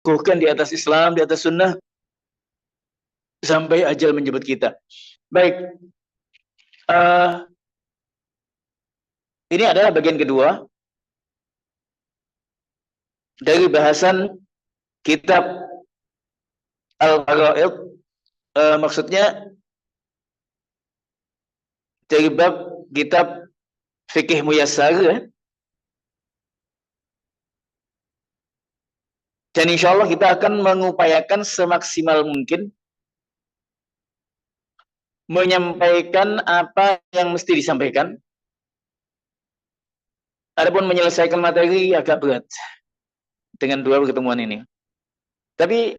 kukuhkan di atas Islam, di atas sunnah, sampai ajal menjemput kita. Baik, ini adalah bagian kedua dari bahasan kitab Al-Fara'id. Maksudnya dari bab kitab Fikih Muyassar, ya. Dan insya Allah kita akan mengupayakan semaksimal mungkin menyampaikan apa yang mesti disampaikan. Adapun menyelesaikan materi agak berat dengan dua pertemuan ini. Tapi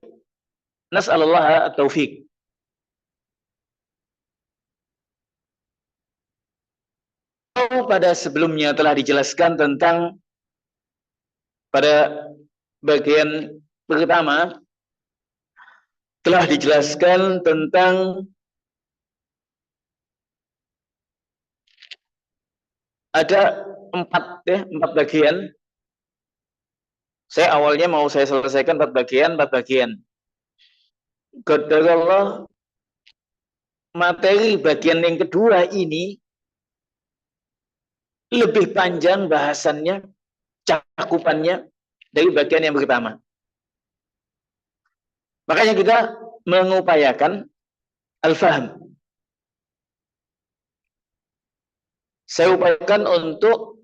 nas'alullah at-taufiq. Pada sebelumnya telah dijelaskan tentang, pada bagian pertama telah dijelaskan tentang ada empat bagian. Saya awalnya mau saya selesaikan 4 bagian. Qadarullah, materi bagian yang kedua ini lebih panjang bahasannya, cakupannya dari bagian yang pertama. Makanya kita mengupayakan al-fahm. Saya upayakan untuk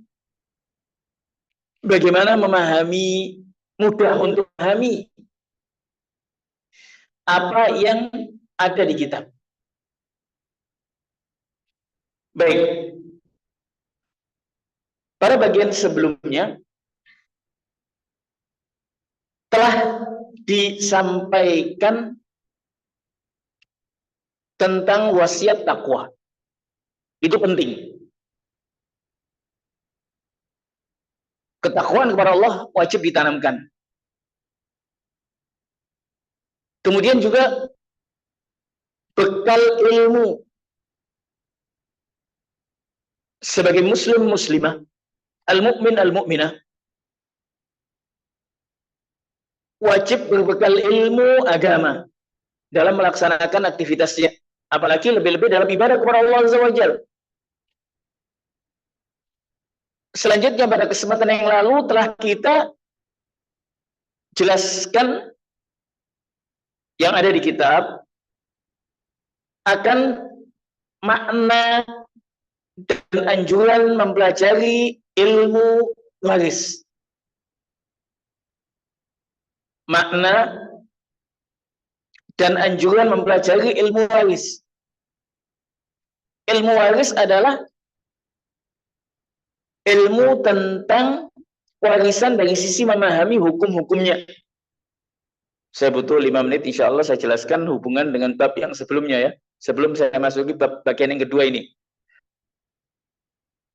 bagaimana memahami, mudah untuk memahami apa yang ada di kitab. Baik. Pada bagian sebelumnya telah disampaikan tentang wasiat takwa. Itu penting. Ketakwaan kepada Allah wajib ditanamkan. Kemudian juga bekal ilmu sebagai muslim muslimah, al-mu'min al-mu'minah, wajib berbekal ilmu agama dalam melaksanakan aktivitasnya, apalagi lebih-lebih dalam ibadah kepada Allah Azza wa Jalla. Selanjutnya pada kesempatan yang lalu telah kita jelaskan yang ada di kitab akan makna dan anjuran mempelajari ilmu waris. Makna dan anjuran mempelajari ilmu waris. Ilmu waris adalah ilmu tentang warisan dari sisi memahami hukum-hukumnya. Saya butuh 5 menit, insya Allah saya jelaskan hubungan dengan bab yang sebelumnya, ya. Sebelum saya masuki bab bagian yang kedua ini.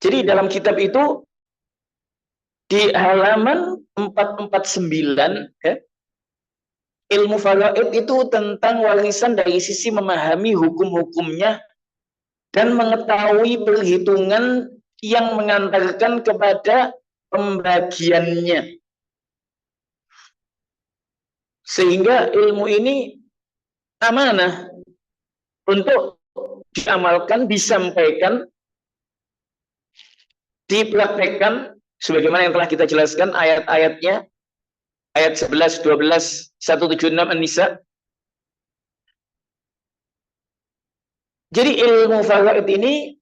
Jadi dalam kitab itu di halaman 449, ya, ilmu faraid itu tentang warisan dari sisi memahami hukum-hukumnya dan mengetahui perhitungan yang mengantarkan kepada pembagiannya. Sehingga ilmu ini amanah untuk diamalkan, disampaikan, dipraktekkan sebagaimana yang telah kita jelaskan ayat-ayatnya, ayat 11, 12, 176 An-Nisa. Jadi ilmu faraid ini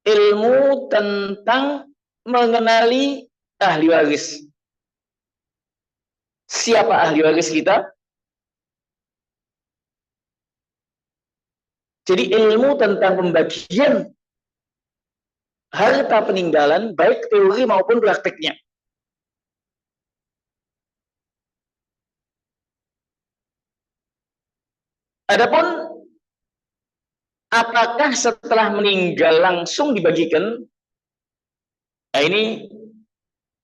ilmu tentang mengenali ahli waris. Siapa ahli waris kita? Jadi ilmu tentang pembagian harta peninggalan, baik teori maupun prakteknya. Adapun apakah setelah meninggal langsung dibagikan? Nah, ini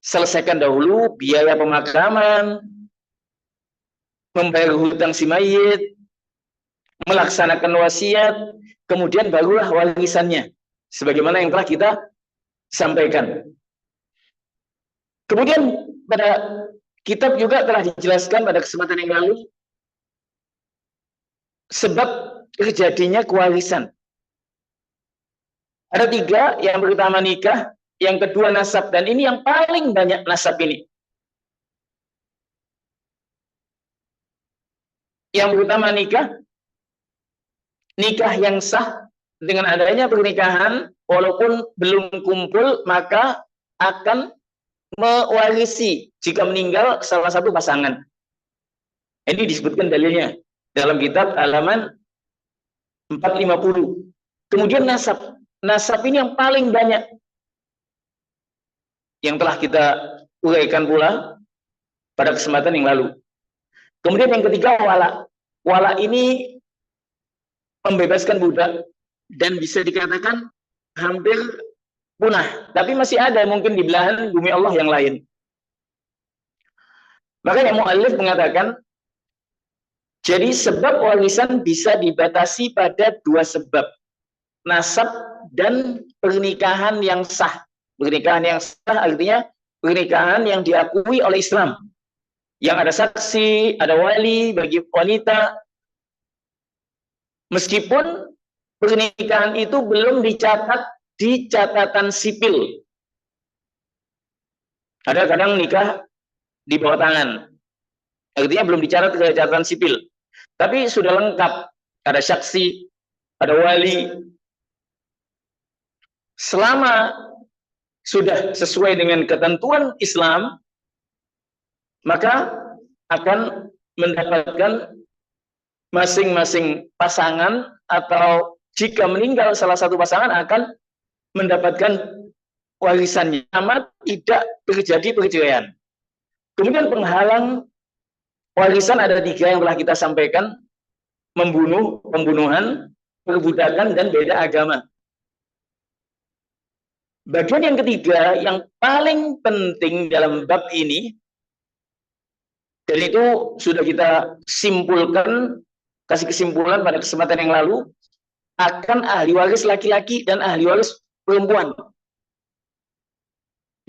selesaikan dahulu biaya pemakaman, membayar hutang si mayit, melaksanakan wasiat, kemudian barulah warisannya, sebagaimana yang telah kita sampaikan. Kemudian pada kitab juga telah dijelaskan pada kesempatan yang lalu sebab terjadinya kewarisan. Ada 3, yang pertama nikah, yang kedua nasab, dan ini yang paling banyak nasab ini. Yang pertama nikah yang sah dengan adanya pernikahan, walaupun belum kumpul, maka akan mewarisi jika meninggal salah satu pasangan. Ini disebutkan dalilnya dalam kitab halaman 450. Kemudian nasab. Nasab ini yang paling banyak, yang telah kita uraikan pula pada kesempatan yang lalu. Kemudian yang ketiga wala. Wala ini membebaskan budak dan bisa dikatakan hampir punah. Tapi masih ada mungkin di belahan bumi Allah yang lain. Makanya mu'allif mengatakan, jadi sebab warisan bisa dibatasi pada 2 sebab. Nasab dan pernikahan yang sah. Pernikahan yang sah artinya pernikahan yang diakui oleh Islam. Yang ada saksi, ada wali bagi wanita. Meskipun pernikahan itu belum dicatat di catatan sipil. Ada kadang nikah di bawah tangan. Artinya belum dicatat ke catatan sipil. Tapi sudah lengkap. Ada saksi, ada wali. Selama sudah sesuai dengan ketentuan Islam, maka akan mendapatkan masing-masing pasangan, atau jika meninggal salah satu pasangan akan mendapatkan warisannya, amat tidak terjadi perceraian. Kemudian penghalang warisan ada 3 yang telah kita sampaikan: membunuh, pembunuhan, perbudakan, dan beda agama. Bagian yang ketiga yang paling penting dalam bab ini, dan itu sudah kita simpulkan, kasih kesimpulan pada kesempatan yang lalu, akan ahli waris laki-laki dan ahli waris perempuan.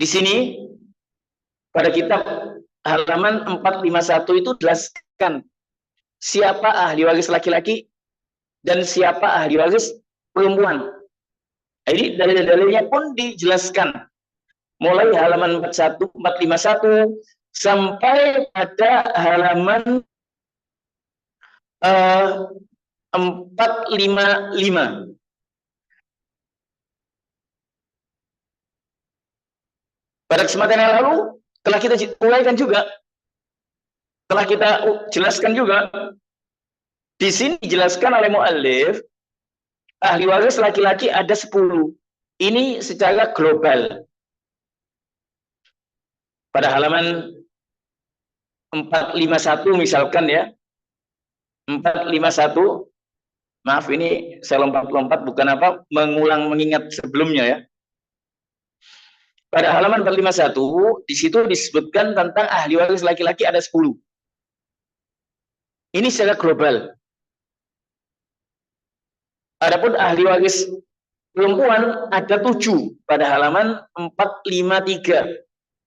Di sini pada kitab halaman 451 itu jelaskan siapa ahli waris laki-laki dan siapa ahli waris perempuan. Jadi dalil-dalilnya pun dijelaskan mulai halaman 451 sampai pada halaman 455. Pada kesempatan yang lalu telah kita uraikan juga, telah kita jelaskan juga. Di sini dijelaskan oleh mu'allif, ahli waris laki-laki ada 10. Ini secara global. Pada halaman 451 misalkan ya. 451. Maaf, ini saya lompat-lompat, bukan apa, mengingat sebelumnya ya. Pada halaman 451, di situ disebutkan tentang ahli waris laki-laki ada 10. Ini secara global. Adapun ahli waris perempuan ada 7 pada halaman 453.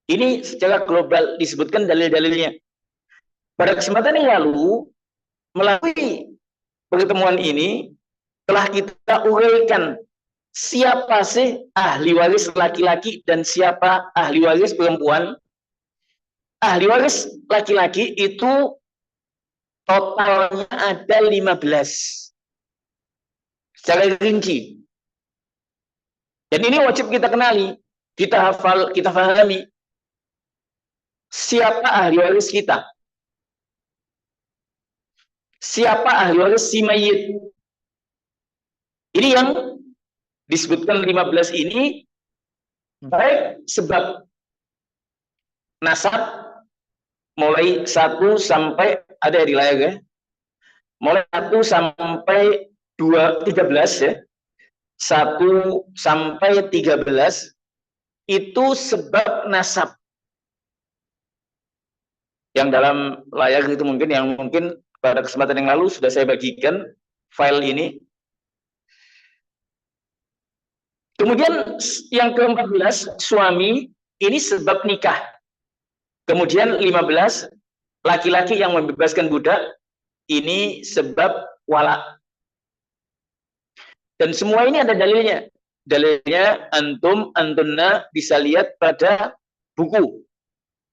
Ini secara global disebutkan dalil-dalilnya. Pada kesempatan yang lalu, melalui pertemuan ini telah kita uraikan siapa sih ahli waris laki-laki dan siapa ahli waris perempuan. Ahli waris laki-laki itu totalnya ada 15 secara rinci. Dan ini wajib kita kenali, kita hafal, kita pahami. Siapa ahli waris kita? Siapa ahli waris si mayit? Ini yang disebutkan 15 ini, baik sebab nasab, mulai 1 sampai, ada di layar ya, mulai 1 sampai 13 ya, 1 sampai 13 itu sebab nasab. Yang dalam layar itu mungkin, yang mungkin pada kesempatan yang lalu sudah saya bagikan file ini. Kemudian yang ke-14 suami, ini sebab nikah. Kemudian 15, laki-laki yang membebaskan budak, ini sebab wala. Dan semua ini ada dalilnya. Dalilnya antunna bisa lihat pada buku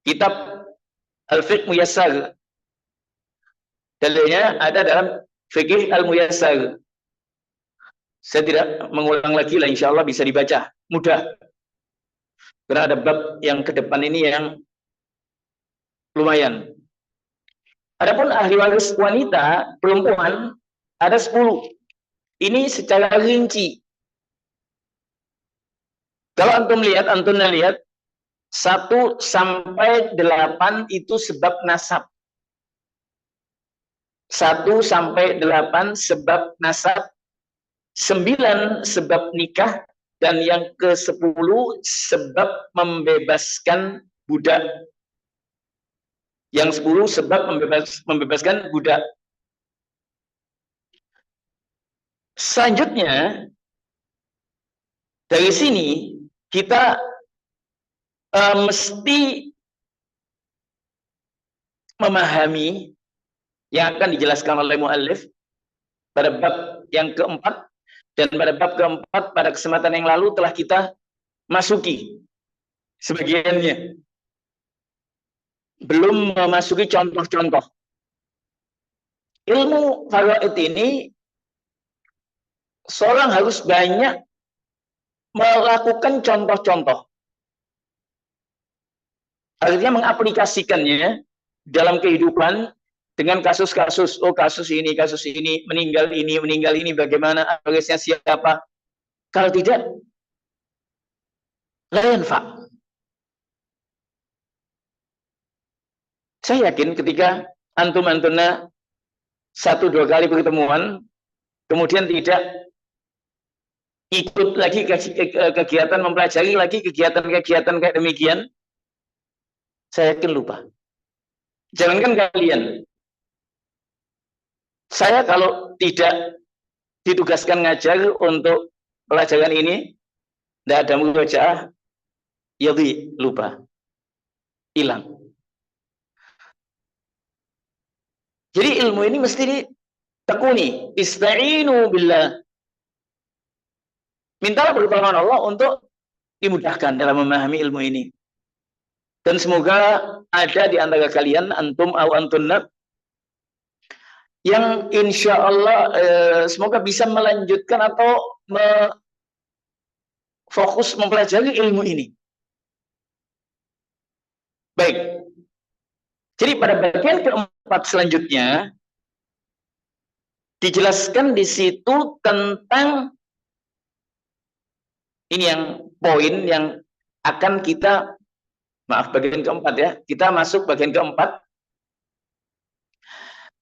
kitab Al-Fiqh Muyassar. Dalilnya ada dalam Fiqh Al-Muyassar. Saya tidak mengulang lagi lah, insya Allah bisa dibaca. Mudah. Karena ada bab yang ke depan ini yang lumayan. Adapun ahli waris wanita, perempuan, ada 10. Ini secara rinci. Kalau antum lihat, 1 sampai 8 itu sebab nasab. 1 sampai 8 sebab nasab. 9 sebab nikah. Dan yang ke-10 sebab membebaskan budak. Yang 10 sebab membebaskan budak. Selanjutnya, dari sini kita mesti memahami yang akan dijelaskan oleh muallif pada bab yang keempat, dan pada bab keempat pada kesempatan yang lalu telah kita masuki sebagiannya. Belum memasuki contoh-contoh. Ilmu faraid ini seorang harus banyak melakukan contoh-contoh. Artinya mengaplikasikannya dalam kehidupan dengan kasus-kasus. Oh, kasus ini, meninggal ini, bagaimana warisnya siapa? Kalau tidak, lain Pak. Saya yakin ketika antum-antuna 1-2 kali pertemuan, kemudian tidak ikut lagi kegiatan, mempelajari lagi kegiatan-kegiatan kayak demikian, saya yakin lupa. Jangankan kalian, saya kalau tidak ditugaskan ngajar untuk pelajaran ini, tidak ada murojaah, ya lupa, hilang. Jadi ilmu ini mesti ditekuni. Ista'inu billah. Mintalah pertolongan Allah untuk dimudahkan dalam memahami ilmu ini. Dan semoga ada di antara kalian, antum au antunna, yang insya Allah semoga bisa melanjutkan atau fokus mempelajari ilmu ini. Baik. Jadi pada bagian keempat selanjutnya dijelaskan di situ tentang ini yang poin yang akan kita, maaf, bagian keempat ya. Kita masuk bagian keempat.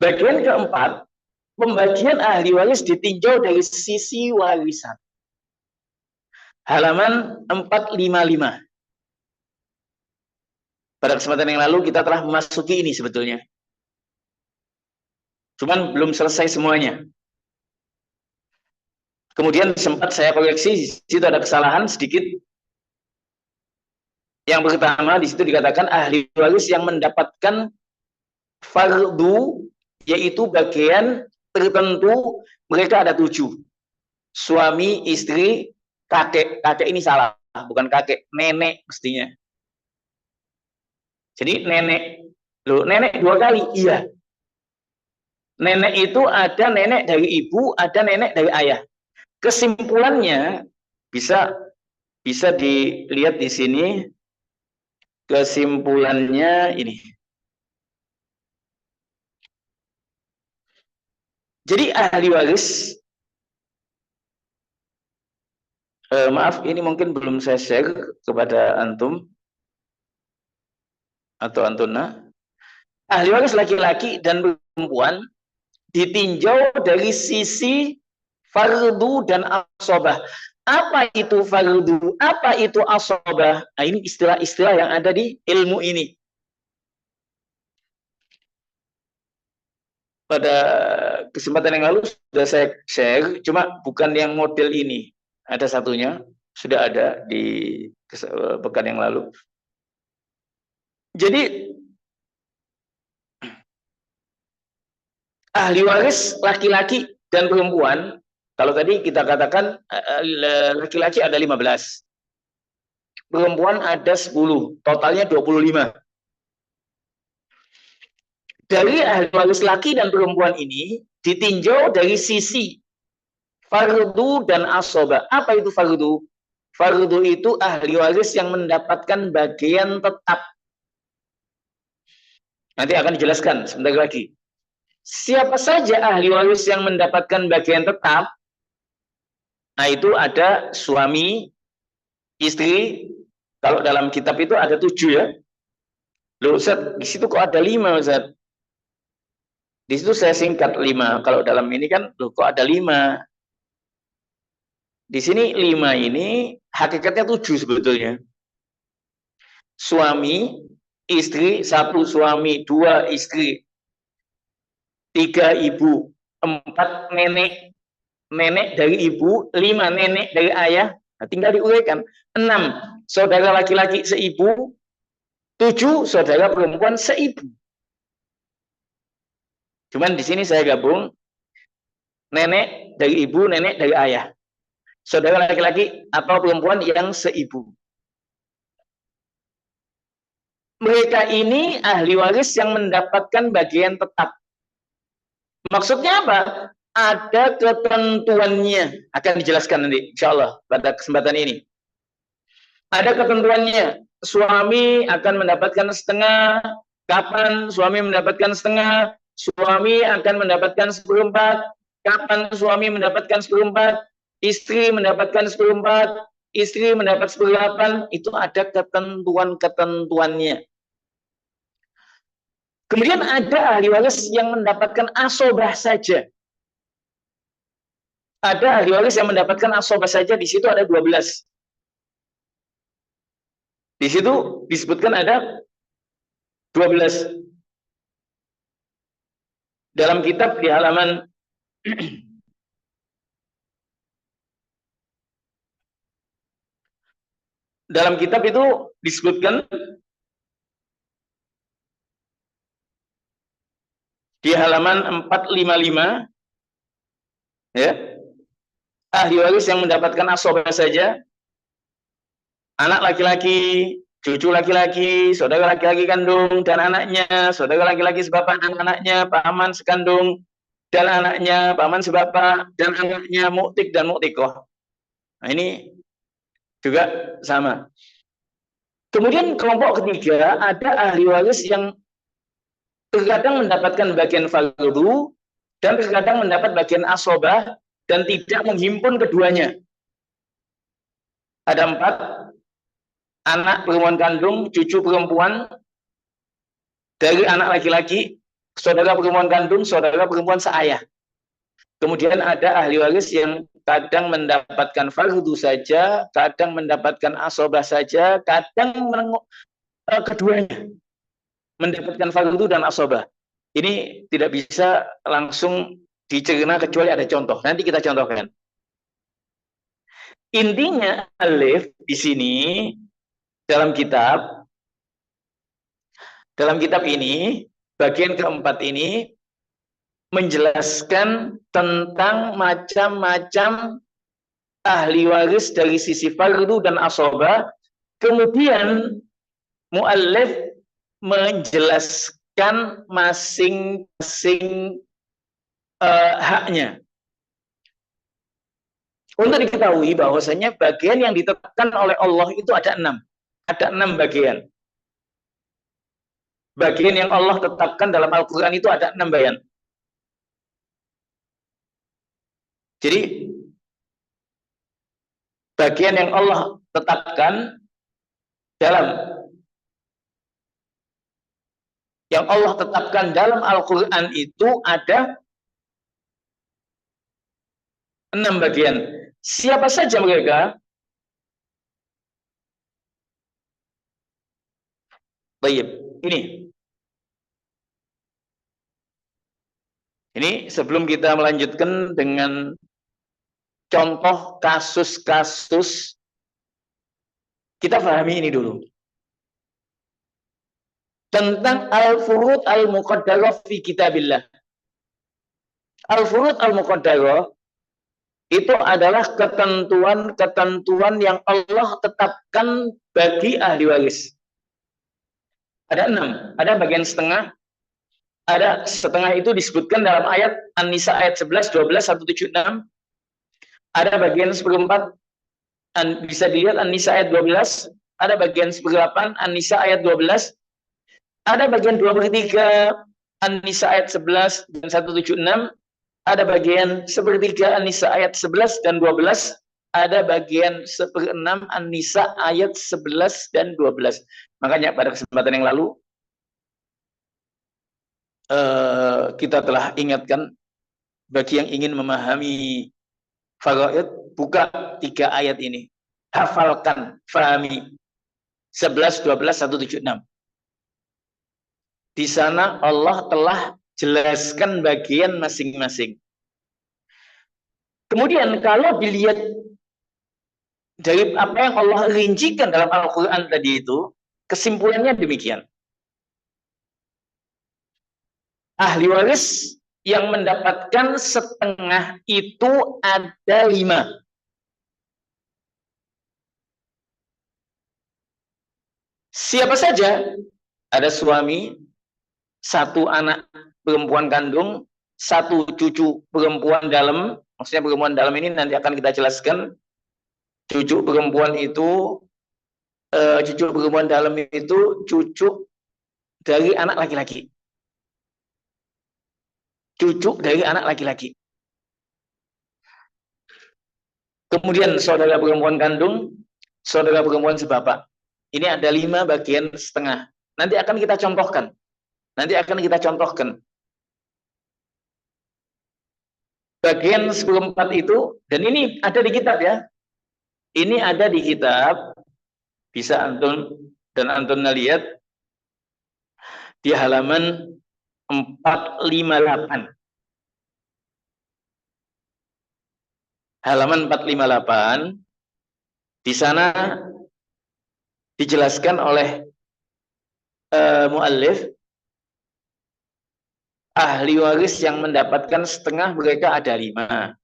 Bagian keempat, pembagian ahli waris ditinjau dari sisi warisan. Halaman 455. Pada kesempatan yang lalu kita telah memasuki ini sebetulnya. Cuman belum selesai semuanya. Kemudian sempat saya koreksi, di situ ada kesalahan sedikit. Yang pertama, di situ dikatakan ahli waris yang mendapatkan fardu, yaitu bagian tertentu, mereka ada 7. Suami, istri, kakek. Kakek ini salah, bukan kakek, nenek mestinya. Jadi nenek, loh, nenek 2 kali, iya. Nenek itu ada nenek dari ibu, ada nenek dari ayah. Kesimpulannya bisa dilihat di sini. Kesimpulannya ini. Jadi ahli waris, maaf ini mungkin belum saya share kepada antum atau antuna. Ahli waris laki-laki dan perempuan ditinjau dari sisi fardu dan asobah. Apa itu fardu? Apa itu asobah? Nah, ini istilah-istilah yang ada di ilmu ini. Pada kesempatan yang lalu sudah saya share, cuma bukan yang model ini. Ada satunya, sudah ada di pekan yang lalu. Jadi ahli waris laki-laki dan perempuan, kalau tadi kita katakan laki-laki ada 15, perempuan ada 10, totalnya 25. Dari ahli waris laki dan perempuan ini ditinjau dari sisi fardu dan asoba. Apa itu fardu? Fardu itu ahli waris yang mendapatkan bagian tetap. Nanti akan dijelaskan sebentar lagi. Siapa saja ahli waris yang mendapatkan bagian tetap? Nah, itu ada suami, istri. Kalau dalam kitab itu ada 7 ya. Loh Ustaz, di situ kok ada 5 Ustaz? Di situ saya singkat 5. Kalau dalam ini kan loh kok ada 5. Di sini 5 ini hakikatnya 7 sebetulnya. Suami, istri, 1 suami, 2 istri, 3 ibu, 4 nenek, nenek dari ibu, 5 nenek dari ayah. Nah, tinggal diuraikan. 6 saudara laki-laki seibu, 7 saudara perempuan seibu. Cuman di sini saya gabung nenek dari ibu, nenek dari ayah. Saudara laki-laki atau perempuan yang seibu. Mereka ini ahli waris yang mendapatkan bagian tetap. Maksudnya apa? Ada ketentuannya. Akan dijelaskan nanti, insya Allah, pada kesempatan ini. Ada ketentuannya. Suami akan mendapatkan setengah. Kapan suami mendapatkan setengah? Suami akan mendapatkan 1/4. Kapan suami mendapatkan 1/4? Istri mendapatkan 1/4. Istri mendapat 1/8. Itu ada ketentuan-ketentuannya. Kemudian ada ahli waris yang mendapatkan asobah saja. Ada ahli waris yang mendapatkan asobah saja. Di situ ada 12. Di situ disebutkan ada 12. Dalam kitab di halaman dalam kitab itu disebutkan di halaman 455 ya. Ahli waris yang mendapatkan asobah saja anak laki-laki, cucu laki-laki, saudara laki-laki kandung dan anaknya, saudara laki-laki sebapak dan anaknya, paman sekandung dan anaknya, paman sebapak dan anaknya, muktik dan muktikoh. Nah, ini juga sama. Kemudian kelompok ketiga ada ahli waris yang terkadang mendapatkan bagian fardu dan terkadang mendapat bagian asobah dan tidak menghimpun keduanya. Ada 4, anak perempuan kandung, cucu perempuan dari anak laki-laki, saudara perempuan kandung, saudara perempuan seayah. Kemudian ada ahli waris yang kadang mendapatkan fardu saja, kadang mendapatkan asobah saja, kadang keduanya mendapatkan fardu dan asobah. Ini tidak bisa langsung dicerna kecuali ada contoh. Nanti kita contohkan. Intinya alif di sini dalam kitab ini bagian keempat ini menjelaskan tentang macam-macam ahli waris dari sisi fardu dan asobah. Kemudian muallif menjelaskan masing-masing haknya. Untuk diketahui bahwasanya bagian yang ditetapkan oleh Allah itu ada 6. Ada 6 bagian. Bagian yang Allah tetapkan dalam Al-Quran itu ada 6 bagian. Jadi bagian yang Allah tetapkan dalam Al-Quran itu ada 6 bagian. Siapa saja mereka? Baik, ini sebelum kita melanjutkan dengan contoh kasus-kasus, kita pahami ini dulu. tentang al-furud al-muqaddarah fi kitabillah. Al-furud al-muqaddarah itu adalah ketentuan-ketentuan yang Allah tetapkan bagi ahli waris. Ada 6, ada bagian setengah, ada setengah itu disebutkan dalam ayat An-Nisa ayat 11, 12, 176. Ada bagian seperempat, bisa dilihat An-Nisa ayat 12, ada bagian seperdelapan An-Nisa ayat 12, ada bagian 2/3 An-Nisa ayat 11 dan 176, ada bagian sepertiga An-Nisa ayat 11 dan 12, ada bagian 1/6 An-Nisa ayat 11 dan 12. Makanya pada kesempatan yang lalu kita telah ingatkan bagi yang ingin memahami faraid, buka 3 ayat ini. Hafalkan, fahami. 11, 12, 176. Di sana Allah telah jelaskan bagian masing-masing. Kemudian kalau dilihat dari apa yang Allah rincikan dalam Al-Quran tadi itu, kesimpulannya demikian. Ahli waris yang mendapatkan setengah itu ada 5. Siapa saja? Ada suami, 1 anak perempuan kandung, 1 cucu perempuan dalam. Maksudnya perempuan dalam ini nanti akan kita jelaskan. Cucu perempuan itu, cucu perempuan dalam itu cucu dari anak laki-laki. Cucu dari anak laki-laki. Kemudian saudara perempuan kandung, saudara perempuan sebapak. Ini ada 5 bagian setengah. Nanti akan kita contohkan. Bagian 1/4 itu, dan ini ada di kitab ya. Ini ada di kitab. Bisa antum dan antum lihat di halaman 458. Halaman 458. Di sana dijelaskan oleh muallif, ahli waris yang mendapatkan setengah mereka ada 5.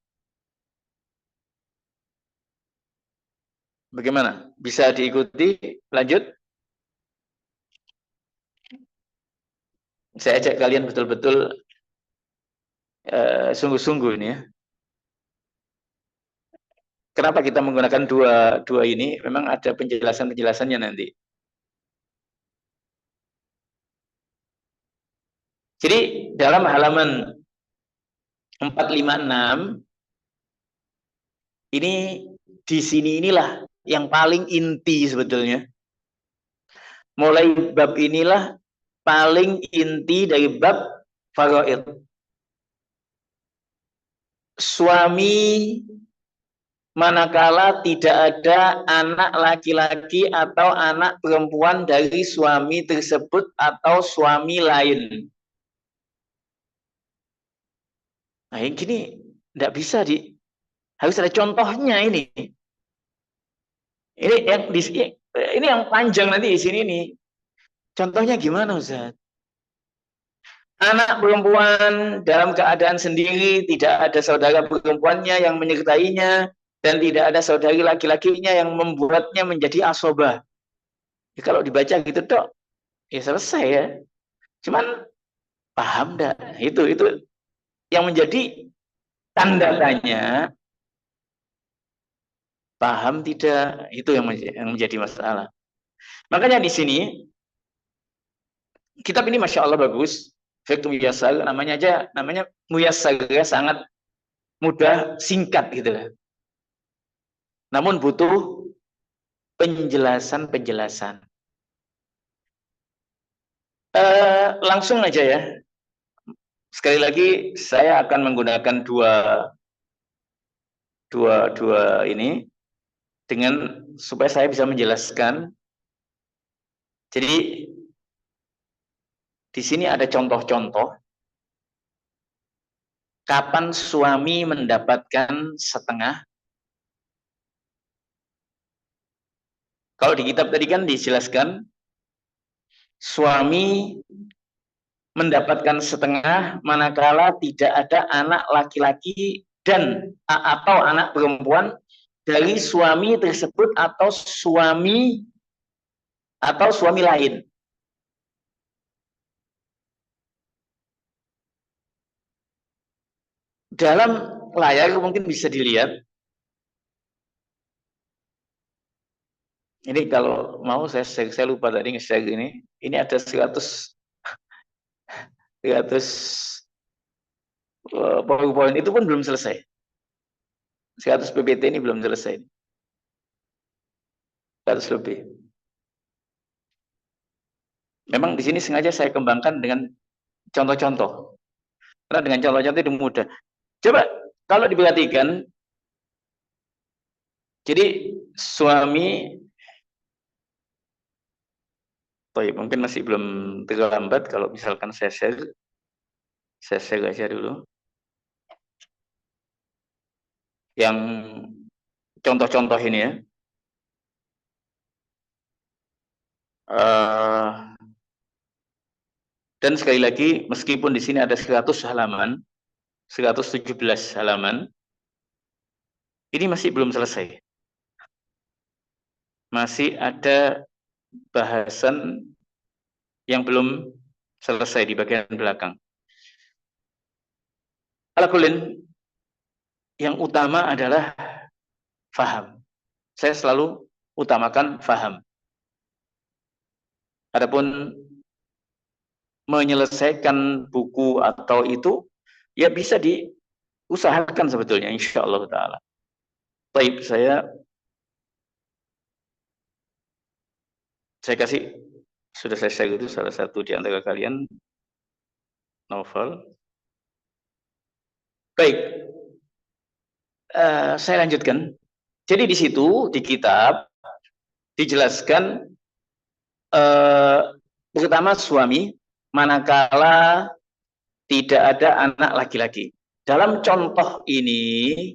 Bagaimana? Bisa diikuti? Lanjut. Saya ajak kalian betul-betul sungguh-sungguh ini ya. Kenapa kita menggunakan dua ini? Memang ada penjelasannya nanti. Jadi dalam halaman 456 ini, di sini inilah yang paling inti sebetulnya. Mulai bab inilah paling inti dari bab faraid. Suami manakala tidak ada anak laki-laki atau anak perempuan dari suami tersebut atau suami lain. Nah, yang gini tidak bisa harus ada contohnya ini. Ini yang panjang nanti di sini nih. Contohnya gimana, Ustaz? Anak perempuan dalam keadaan sendiri, tidak ada saudara perempuannya yang menyertainya, dan tidak ada saudari laki-lakinya yang membuatnya menjadi asobah. Ya, kalau dibaca gitu dok, ya selesai ya. Cuman paham enggak? Itu yang menjadi tanda tanya. Paham tidak? Itu yang menjadi masalah. Makanya di sini kitab ini masya Allah bagus. Fiqh Muyassar namanya Muyassar ya, sangat mudah, singkat gitu. Namun butuh penjelasan. Langsung aja ya. Sekali lagi saya akan menggunakan dua ini dengan supaya saya bisa menjelaskan. Jadi di sini ada contoh-contoh kapan suami mendapatkan setengah. Kalau di kitab tadi kan dijelaskan suami mendapatkan setengah manakala tidak ada anak laki-laki dan atau anak perempuan dari suami tersebut atau suami lain. Dalam layar mungkin bisa dilihat. Ini kalau mau saya lupa tadi nge-share ini. Ini ada 100 PowerPoint itu pun belum selesai. 100 PPT ini belum selesai. 100 lebih. Memang di sini sengaja saya kembangkan dengan contoh-contoh. Karena dengan contoh-contoh itu mudah. Coba kalau diperhatikan, jadi suami, mungkin masih belum terlambat kalau misalkan saya share aja dulu. Yang contoh-contoh ini ya. Dan sekali lagi, meskipun di sini ada 100 halaman, 117 halaman, ini masih belum selesai. Masih ada bahasan yang belum selesai di bagian belakang. Alakulin, yang utama adalah faham. Saya selalu utamakan faham. Adapun menyelesaikan buku atau itu, ya bisa diusahakan sebetulnya, insya Allah ta'ala. Baik, saya kasih, sudah saya share itu salah satu di antara kalian, novel. Baik, saya lanjutkan. Jadi di situ, di kitab, dijelaskan pertama suami, manakala tidak ada anak laki-laki. Dalam contoh ini,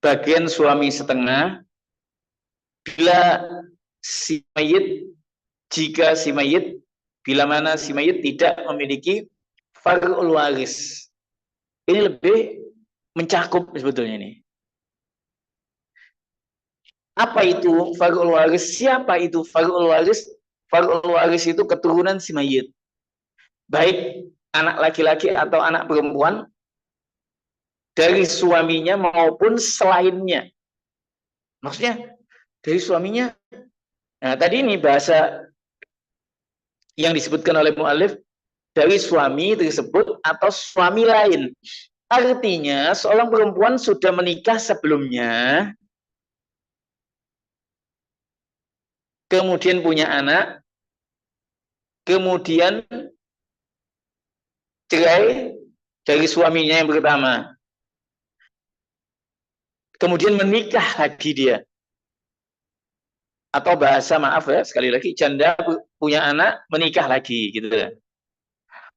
bagian suami setengah, jika si mayit, bila mana si mayit tidak memiliki far'ul waris. Ini lebih mencakup sebetulnya ini. Apa itu far'ul waris? Siapa itu far'ul waris? Far'ul waris itu keturunan si mayit. Baik anak laki-laki atau anak perempuan dari suaminya maupun selainnya. Maksudnya dari suaminya. Nah, tadi ini bahasa yang disebutkan oleh mu'alif dari suami tersebut atau suami lain. Artinya seorang perempuan sudah menikah sebelumnya, kemudian punya anak, kemudian cerai dari suaminya yang pertama, kemudian menikah lagi dia. Atau bahasa maaf ya, sekali lagi, janda punya anak, menikah lagi gitu.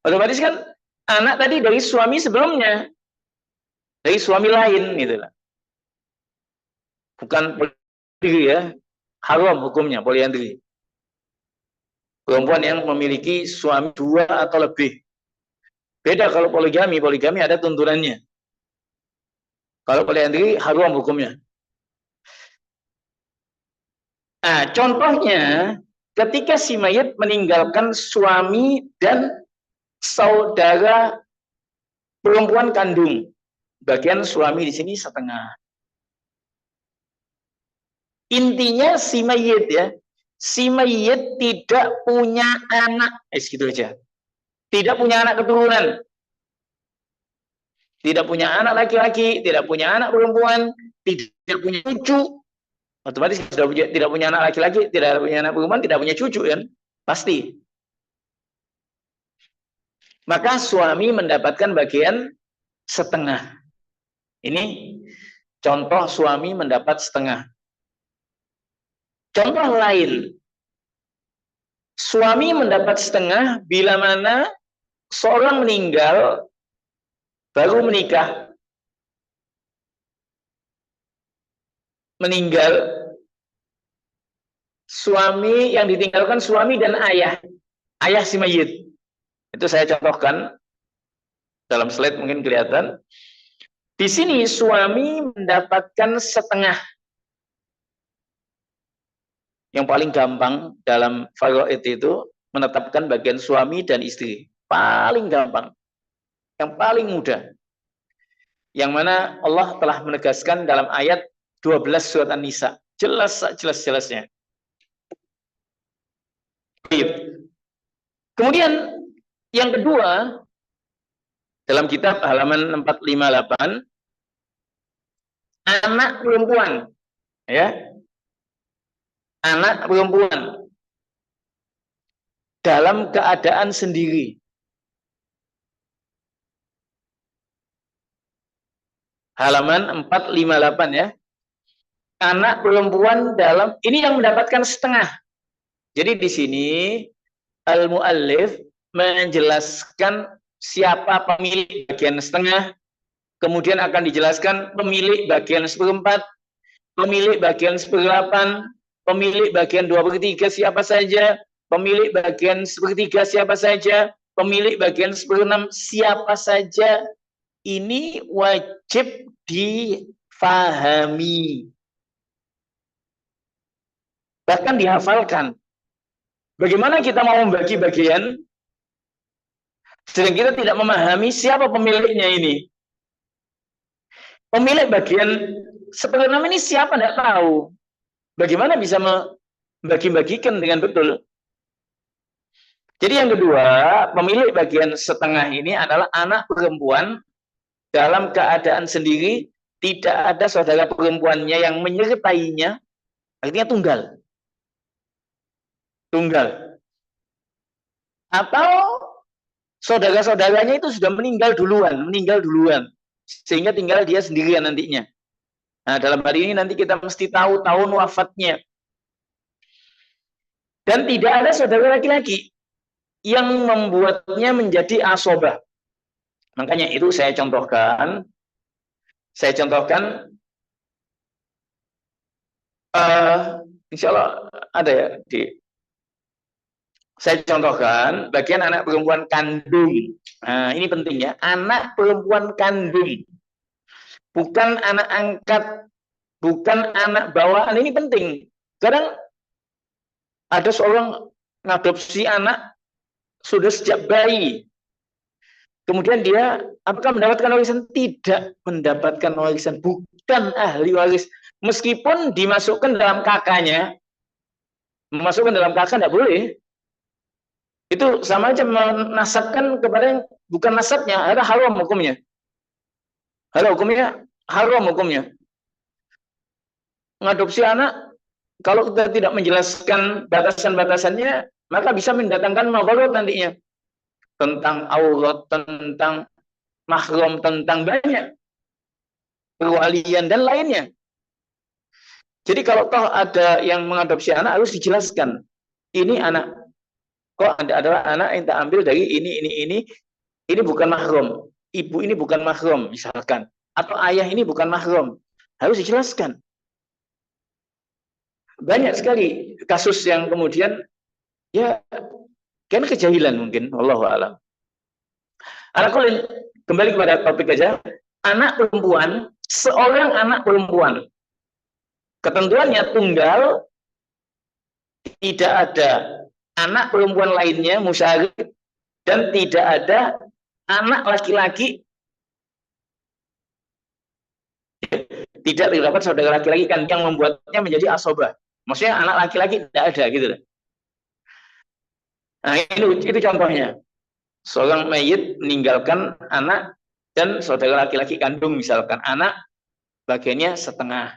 Otomatis kan anak tadi dari suami sebelumnya, dari suami lain gitu. Bukan polyandri ya, haram hukumnya polyandri. Perempuan yang memiliki suami 2 atau lebih. Beda kalau poligami, poligami ada tuntunannya. Kalau polyandri haram hukumnya. Nah, contohnya ketika si mayit meninggalkan suami dan saudara perempuan kandung. Bagian suami di sini setengah. Intinya si mayit ya. Si mayit tidak punya anak. Gitu aja. Tidak punya anak keturunan. Tidak punya anak laki-laki, tidak punya anak perempuan, tidak punya cucu. Otomatis tidak punya anak laki-laki, tidak punya anak perempuan, tidak punya cucu kan? Pasti. Maka suami mendapatkan bagian setengah. Ini contoh suami mendapat setengah. Contoh lain. Suami mendapat setengah bila mana seorang meninggal baru menikah. Meninggal suami yang ditinggalkan suami dan ayah si mayit. Itu saya contohkan dalam slide mungkin kelihatan. Di sini suami mendapatkan setengah. Yang paling gampang dalam faraid itu menetapkan bagian suami dan istri. Paling gampang. Yang paling mudah. Yang mana Allah telah menegaskan dalam ayat 12 surat An-Nisa. Jelas-jelasnya. Kemudian yang kedua, dalam kitab halaman 458, anak perempuan. Ya, anak perempuan dalam keadaan sendiri. Halaman 458 ya. Anak perempuan dalam, ini yang mendapatkan setengah. Jadi di sini al-muallif menjelaskan siapa pemilik bagian setengah, kemudian akan dijelaskan pemilik bagian seperempat, pemilik bagian seperdelapan, pemilik bagian 2/3 siapa saja, pemilik bagian sepertiga siapa saja, pemilik bagian 1/6 siapa saja. Ini wajib difahami. Bahkan dihafalkan. Bagaimana kita mau membagi bagian sedang kita tidak memahami siapa pemiliknya ini. Pemilik bagian 1/6 ini siapa tidak tahu. Bagaimana bisa membagi-bagikan dengan betul? Jadi yang kedua, pemilik bagian setengah ini adalah anak perempuan dalam keadaan sendiri, tidak ada saudara perempuannya yang menyertainya, artinya tunggal. Tunggal. Atau saudara-saudaranya itu sudah meninggal duluan. Sehingga tinggal dia sendirian nantinya. Nah, dalam hari ini nanti kita mesti tahu tahun wafatnya. Dan tidak ada saudara laki-laki yang membuatnya menjadi asobah. Makanya itu saya contohkan insya Allah ada ya saya contohkan bagian anak perempuan kandung. Nah, ini penting ya, anak perempuan kandung, bukan anak angkat, bukan anak bawaan. Ini penting. Kadang ada seorang ngadopsi anak sudah sejak bayi. Kemudian dia apakah mendapatkan warisan? Tidak mendapatkan warisan, bukan ahli waris. Meskipun dimasukkan dalam kakaknya, memasukkan dalam kakak tidak boleh. Itu sama aja menasabkan kepada yang bukan nasabnya, ada haram hukumnya. Haram hukumnya. Mengadopsi anak, kalau kita tidak menjelaskan batasan-batasannya, maka bisa mendatangkan mabarat nantinya. Tentang aurat, tentang mahram, tentang banyak perwalian dan lainnya. Jadi kalau toh ada yang mengadopsi anak, harus dijelaskan. Ini anak, kok adalah anak yang tak ambil dari ini bukan mahram. Ibu ini bukan mahram, misalkan. Atau ayah ini bukan mahram. Harus dijelaskan. Banyak sekali kasus yang kemudian, ya, kan kejahilan mungkin. Wallahu a'lam. Alakulin, kembali kepada topik aja. Anak perempuan, seorang anak perempuan. Ketentuannya tunggal, tidak ada anak perempuan lainnya musyarik, dan tidak ada anak laki-laki, tidak terdapat saudara laki-laki kan yang membuatnya menjadi asobah. Maksudnya anak laki-laki tidak ada gitu. Nah, itu contohnya. Seorang mayit meninggalkan anak dan saudara laki-laki kandung, misalkan anak bagiannya setengah.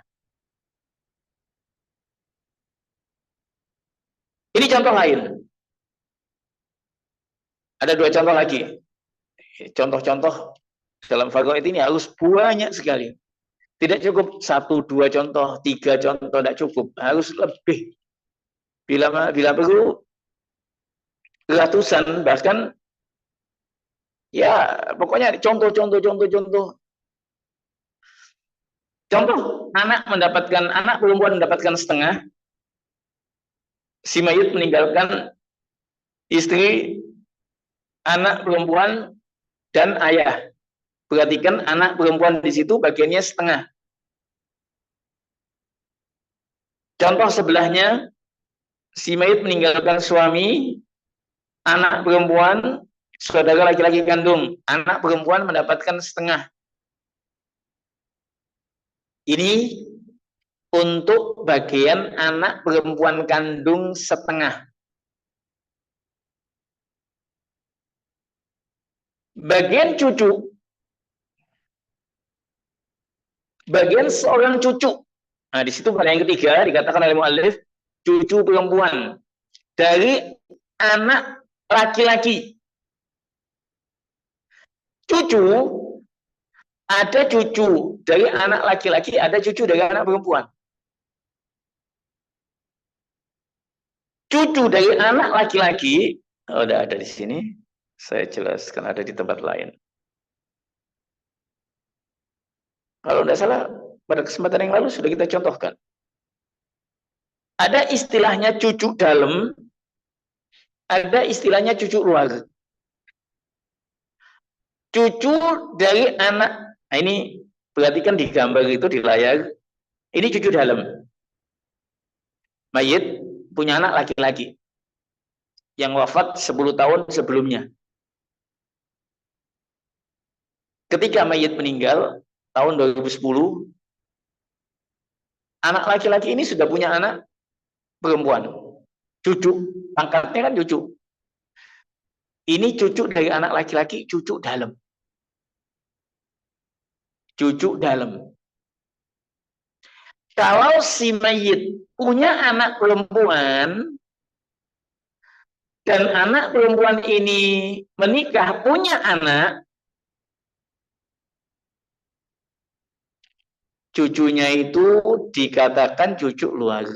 Ini contoh lain. Ada 2 contoh lagi. Contoh-contoh dalam faraid ini harus banyak sekali. Tidak cukup 1-2 contoh, 3 contoh, tidak cukup. Harus lebih. Bila perlu ratusan, bahkan ya pokoknya contoh. Contoh, anak perempuan mendapatkan setengah. si mayit meninggalkan istri, anak perempuan, dan ayah. Perhatikan anak perempuan di situ bagiannya setengah. Contoh sebelahnya, si mayit meninggalkan suami, anak perempuan, saudara laki-laki kandung. Anak perempuan mendapatkan setengah. Ini untuk bagian anak perempuan kandung setengah. Bagian cucu, bagian seorang cucu. Nah, di situ pada yang ketiga dikatakan oleh muallif cucu perempuan dari anak laki-laki. Cucu, ada cucu dari anak laki-laki, ada cucu dari anak perempuan. Cucu dari anak laki-laki, oh, udah ada di sini. Saya jelaskan ada di tempat lain. Kalau tidak salah, pada kesempatan yang lalu sudah kita contohkan. Ada istilahnya cucu dalam, ada istilahnya cucu luar. Cucu dari anak, nah ini perhatikan di gambar itu di layar, ini cucu dalam. Mayit punya anak laki-laki yang wafat 10 tahun sebelumnya. Ketika mayit meninggal tahun 2010, anak laki-laki ini sudah punya anak perempuan. Cucu, pangkatnya kan cucu. Ini cucu dari anak laki-laki, cucu dalam. Cucu dalam. Kalau si mayit punya anak perempuan, dan anak perempuan ini menikah, punya anak, cucunya itu dikatakan cucu luar.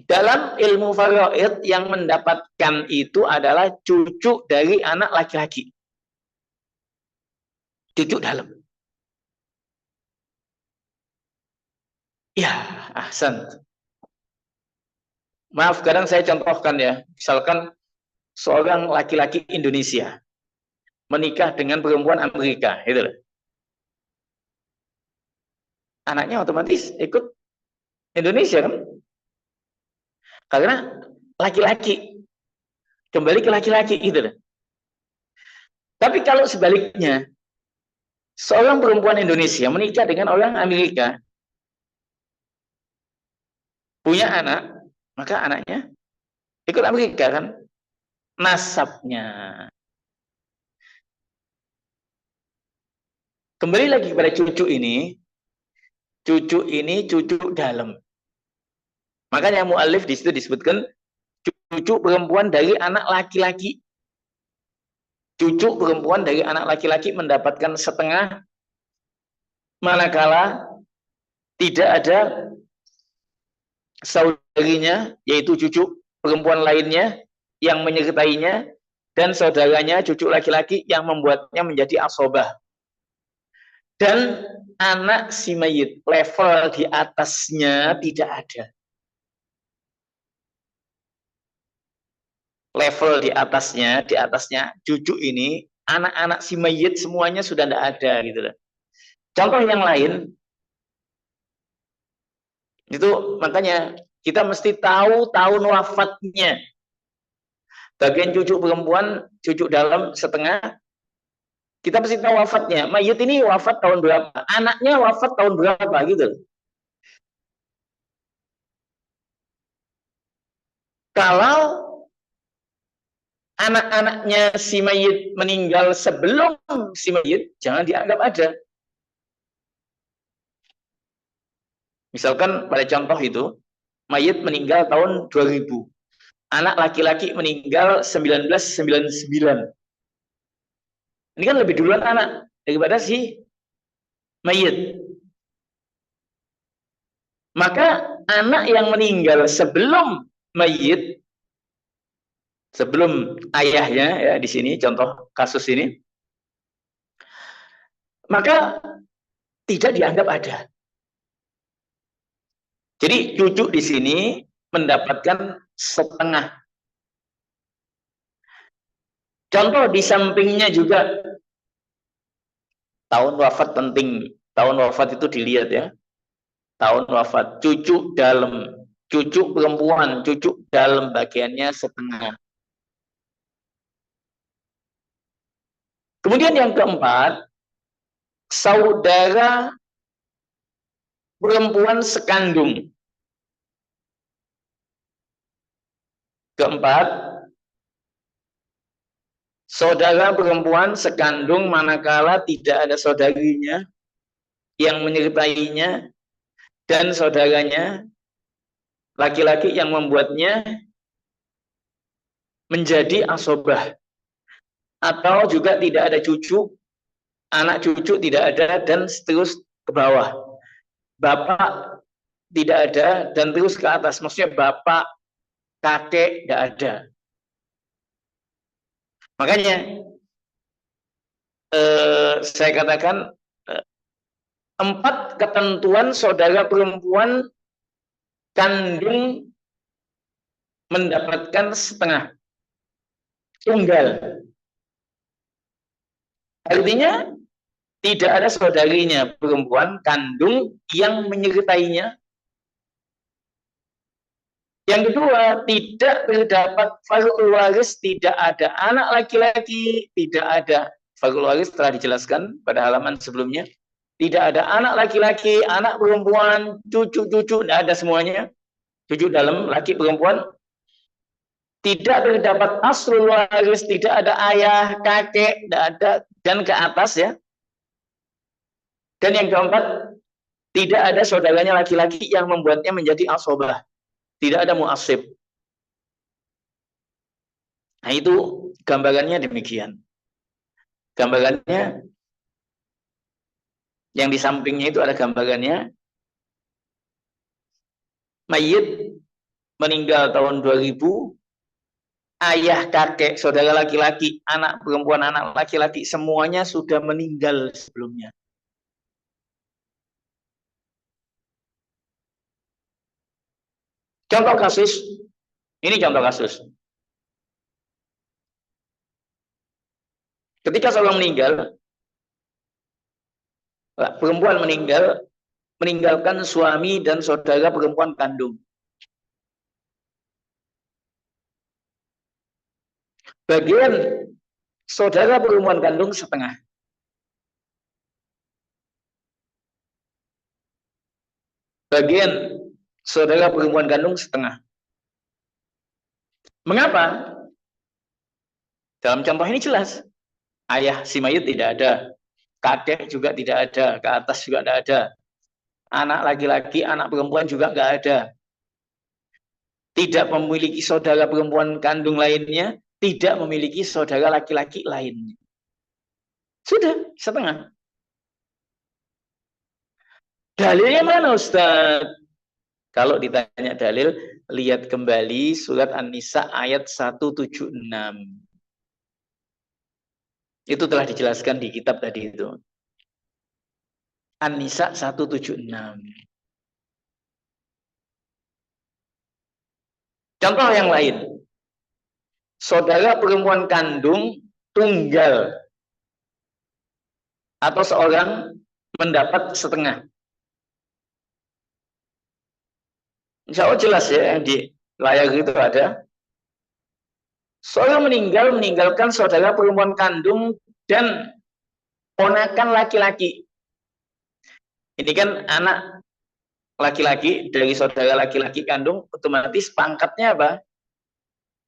Dalam ilmu faraid yang mendapatkan itu adalah cucu dari anak laki-laki. Cucu dalam. Ya, ahsan. Maaf, kadang saya contohkan ya. Misalkan seorang laki-laki Indonesia menikah dengan perempuan Amerika, gitu loh. Anaknya otomatis ikut Indonesia kan? Karena laki-laki kembali ke laki-laki gitu loh. Tapi kalau sebaliknya, seorang perempuan Indonesia menikah dengan orang Amerika, punya anak, maka anaknya ikut Amerika kan? Nasabnya. Kembali lagi kepada cucu ini cucu dalam. Makanya mu'alif di situ disebutkan cucu perempuan dari anak laki-laki. Cucu perempuan dari anak laki-laki mendapatkan setengah, manakala tidak ada saudarinya, yaitu cucu perempuan lainnya yang menyertainya, dan saudaranya cucu laki-laki yang membuatnya menjadi asobah. Dan anak si mayit, level di atasnya tidak ada. Level di atasnya cucu ini, anak-anak si mayit semuanya sudah tidak ada gitu loh. Contoh yang lain, itu makanya kita mesti tahu tahun wafatnya. Bagian cucu perempuan, cucu dalam setengah, kita mesti tahu wafatnya. Mayit ini wafat tahun berapa? Anaknya wafat tahun berapa gitu. Kalau anak-anaknya si mayit meninggal sebelum si mayit, jangan dianggap ada. Misalkan pada contoh itu, mayit meninggal tahun 2000. Anak laki-laki meninggal 1999. Ini kan lebih duluan anak daripada si mayit. Maka anak yang meninggal sebelum mayit, sebelum ayahnya ya di sini contoh kasus ini, maka tidak dianggap ada. Jadi cucu di sini mendapatkan setengah. Contoh di sampingnya juga tahun wafat penting. Tahun wafat itu dilihat ya. Tahun wafat cucu dalam, cucu perempuan, cucu dalam bagiannya setengah. Kemudian yang keempat, saudara perempuan sekandung. Keempat, saudara perempuan sekandung manakala tidak ada saudarinya yang menyertainya dan saudaranya laki-laki yang membuatnya menjadi asobah, atau juga tidak ada cucu, anak cucu tidak ada, dan terus ke bawah. Bapak tidak ada dan terus ke atas, maksudnya bapak, kakek tidak ada. Makanya saya katakan empat ketentuan saudara perempuan kandung mendapatkan setengah, tunggal. Artinya tidak ada saudarinya perempuan kandung yang menyertainya. Yang kedua, tidak terdapat far'ul waris, tidak ada anak laki-laki, tidak ada far'ul waris telah dijelaskan pada halaman sebelumnya. Tidak ada anak laki-laki, anak perempuan, cucu-cucu, tidak ada semuanya. Cucu dalam, laki perempuan. Tidak terdapat aslul waris, tidak ada ayah, kakek, tidak ada, dan ke atas ya. Dan yang keempat, tidak ada saudaranya laki-laki yang membuatnya menjadi asobah. Tidak ada mu'asib. Nah itu gambarannya demikian. Gambarannya yang di sampingnya itu ada gambarannya. Mayit meninggal tahun 2000, ayah, kakek, saudara laki-laki, anak perempuan, anak laki-laki, semuanya sudah meninggal sebelumnya. Contoh kasus, ini contoh kasus. Ketika seorang meninggal, perempuan meninggal, meninggalkan suami dan saudara perempuan kandung. Bagian saudara perempuan kandung setengah. Bagian saudara perempuan kandung setengah. Mengapa? Dalam contoh ini jelas. Ayah si mayit tidak ada. Kakek juga tidak ada. Ke atas juga tidak ada. Anak laki-laki, anak perempuan juga nggak ada. Tidak memiliki saudara perempuan kandung lainnya. Tidak memiliki saudara laki-laki lainnya. Sudah, setengah. Dalilnya mana Ustaz? Kalau ditanya dalil, lihat kembali surat An-Nisa ayat 176. Itu telah dijelaskan di kitab tadi itu. An-Nisa 176. Contoh yang lain. Saudara perempuan kandung tunggal atau seorang mendapat setengah. Insya Allah jelas ya yang di layar itu ada. Seorang meninggalkan saudara perempuan kandung dan ponakan laki-laki. Ini kan anak laki-laki dari saudara laki-laki kandung, otomatis pangkatnya apa?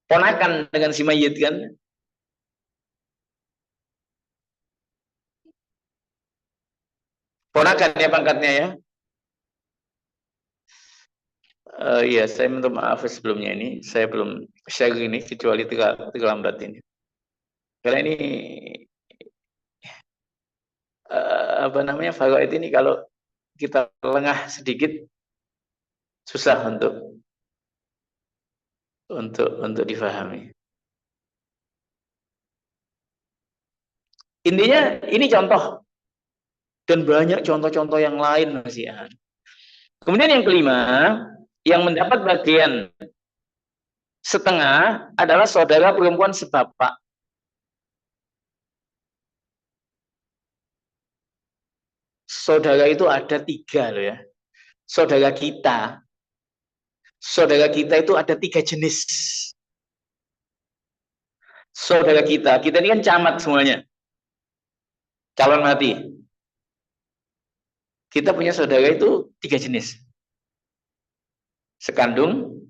Ponakan dengan si mayit kan. Ponakan ya pangkatnya ya. Iya, saya minta maaf sebelumnya ini. Saya belum share ini kecuali terlambat ini. Karena ini apa namanya faraid ini kalau kita lengah sedikit susah untuk difahami. Intinya ini contoh dan banyak contoh-contoh yang lain Mas Ian. Kemudian yang kelima, yang mendapat bagian setengah adalah saudara perempuan sebapak. Saudara itu ada 3 loh ya. Saudara kita. Saudara kita itu ada 3 jenis. Saudara kita ini kan camat semuanya. Calon mati. Kita punya saudara itu 3 jenis. Sekandung.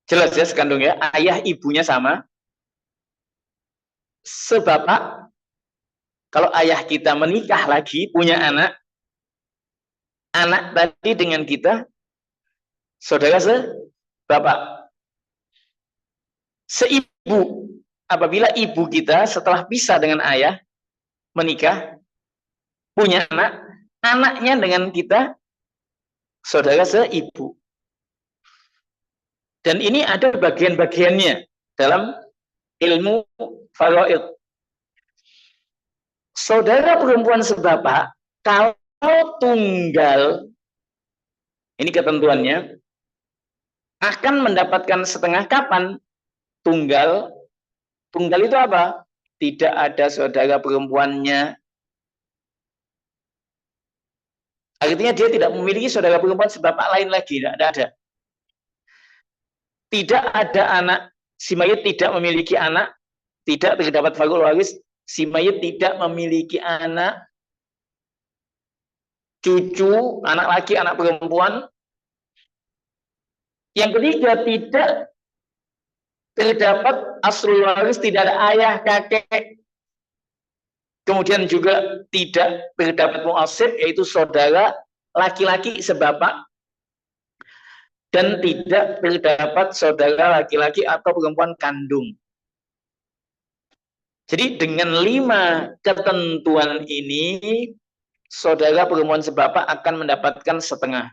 Jelas ya sekandung ya. Ayah ibunya sama. Sebapak. Kalau ayah kita menikah lagi, punya anak. Anak tadi dengan kita, saudara sebapak. Seibu. Apabila ibu kita setelah pisah dengan ayah, menikah, punya anak, anaknya dengan kita, saudara seibu. Dan ini ada bagian-bagiannya dalam ilmu faraid. Saudara perempuan sebapak, kalau tunggal, ini ketentuannya, akan mendapatkan setengah kapan? Tunggal itu apa? Tidak ada saudara perempuannya. Artinya dia tidak memiliki saudara perempuan sebapak lain lagi, tidak ada. Tidak ada anak, si mayit tidak memiliki anak, tidak terdapat farul waris, si mayit tidak memiliki anak, cucu, anak laki, anak perempuan. Yang ketiga, tidak terdapat asrul waris, tidak ada ayah, kakek. Kemudian juga tidak terdapat mu'asib, yaitu saudara laki-laki sebapak. Dan tidak terdapat saudara laki-laki atau perempuan kandung. Jadi dengan 5 ketentuan ini, saudara perempuan sebapak akan mendapatkan setengah.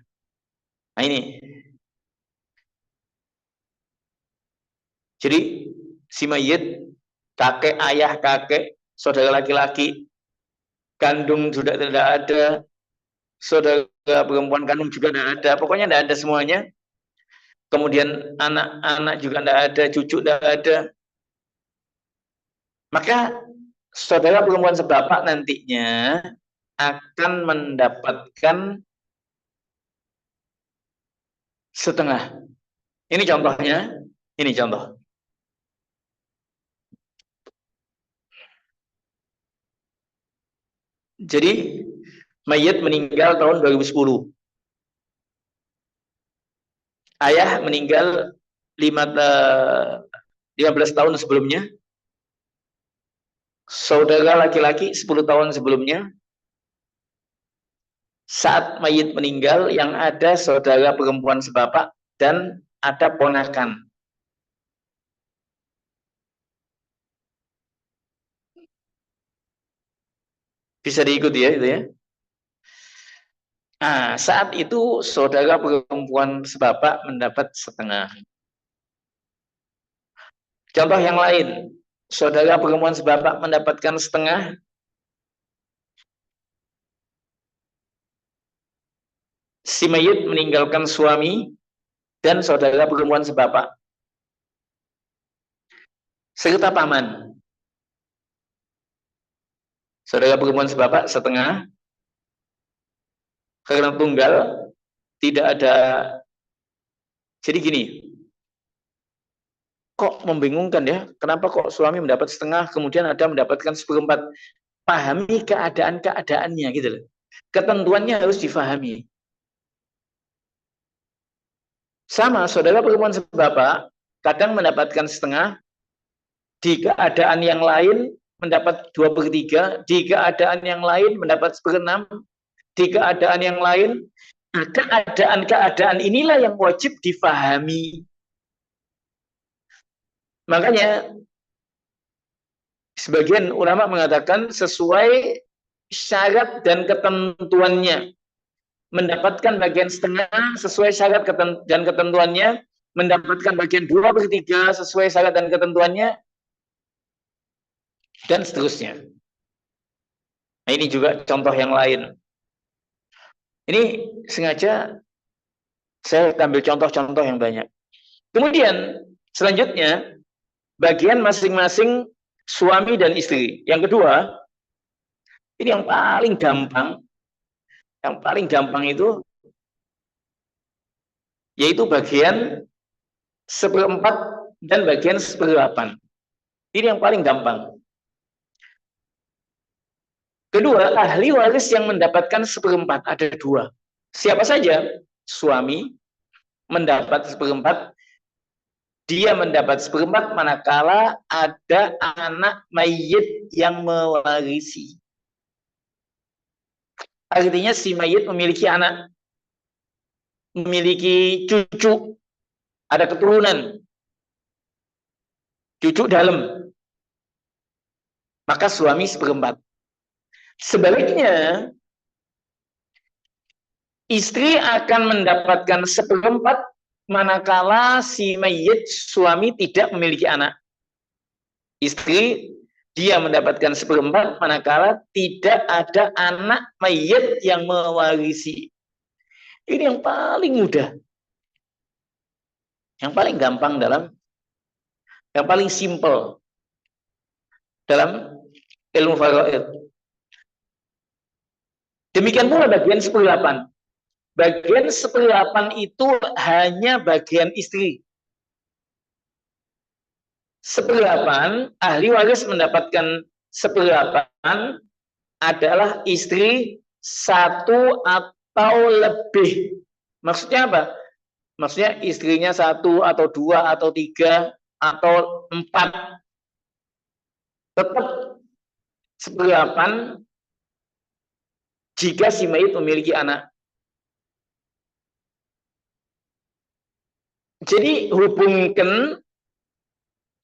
Nah ini. Jadi si mayit, kakek, ayah, kakek, saudara laki-laki, kandung sudah tidak ada, saudara perempuan kandung juga tidak ada, pokoknya tidak ada semuanya. Kemudian anak-anak juga tidak ada, cucu tidak ada. Maka saudara perempuan sebapak nantinya akan mendapatkan setengah. Ini contohnya, ini contoh. Jadi mayit meninggal tahun 2010. Ayah meninggal 15 tahun sebelumnya. Saudara laki-laki 10 tahun sebelumnya. Saat mayit meninggal yang ada saudara perempuan sebapak dan ada ponakan. Bisa diikuti ya itu ya. Nah, saat itu saudara perempuan sebapak mendapat setengah. Contoh yang lain, saudara perempuan sebapak mendapatkan setengah. Si mayit meninggalkan suami dan saudara perempuan sebapak serta paman. Saudara perempuan sebapak setengah. Karena tunggal tidak ada. Jadi gini, kok membingungkan ya, kenapa kok suami mendapat setengah kemudian ada mendapatkan 1/4? Pahami keadaan-keadaannya gitu loh. Ketentuannya harus difahami. Sama saudara perempuan sebapak kadang mendapatkan setengah, di keadaan yang lain mendapat 2/3, di keadaan yang lain mendapat 1/6, di keadaan yang lain. Keadaan-keadaan inilah yang wajib difahami. Makanya sebagian ulama mengatakan sesuai syarat dan ketentuannya. Mendapatkan bagian setengah sesuai syarat dan ketentuannya, mendapatkan bagian 2/3 sesuai syarat dan ketentuannya, dan seterusnya. Nah, ini juga contoh yang lain. Ini sengaja saya ambil contoh-contoh yang banyak. Kemudian selanjutnya bagian masing-masing suami dan istri. Yang kedua, ini yang paling gampang. Yang paling gampang itu yaitu bagian seperempat dan bagian seperdelapan. Ini yang paling gampang. Kedua, ahli waris yang mendapatkan seperempat ada dua. Siapa saja? Suami mendapat seperempat. Dia mendapat seperempat manakala ada anak mayit yang mewarisi. Artinya si mayit memiliki anak, memiliki cucu, ada keturunan, cucu dalam. Maka suami seperempat. Sebaliknya, istri akan mendapatkan seperempat manakala si mayit suami tidak memiliki anak. Istri dia mendapatkan seperempat manakala tidak ada anak mayit yang mewarisi. Ini yang paling mudah. Yang paling gampang yang paling simple dalam ilmu faraid. Demikian pula bagian seperdelapan. Bagian seperdelapan itu hanya bagian istri. Seperdelapan, ahli waris mendapatkan seperdelapan adalah istri satu atau lebih. Maksudnya apa? Maksudnya istrinya satu atau dua atau tiga atau empat. Tetap seperdelapan jika si mayit memiliki anak. Jadi hubungkan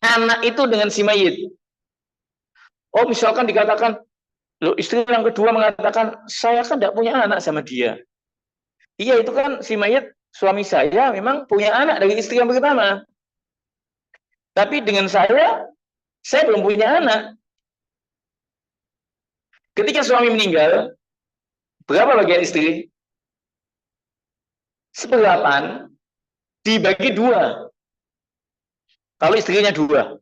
anak itu dengan si mayit. Oh, misalkan dikatakan, loh, istri yang kedua mengatakan, saya kan tidak punya anak sama dia. Iya, itu kan si mayit, suami saya memang punya anak dari istri yang pertama. Tapi dengan saya belum punya anak. Ketika suami meninggal, berapa bagian istri? Seperdelapan dibagi dua. Kalau istrinya dua.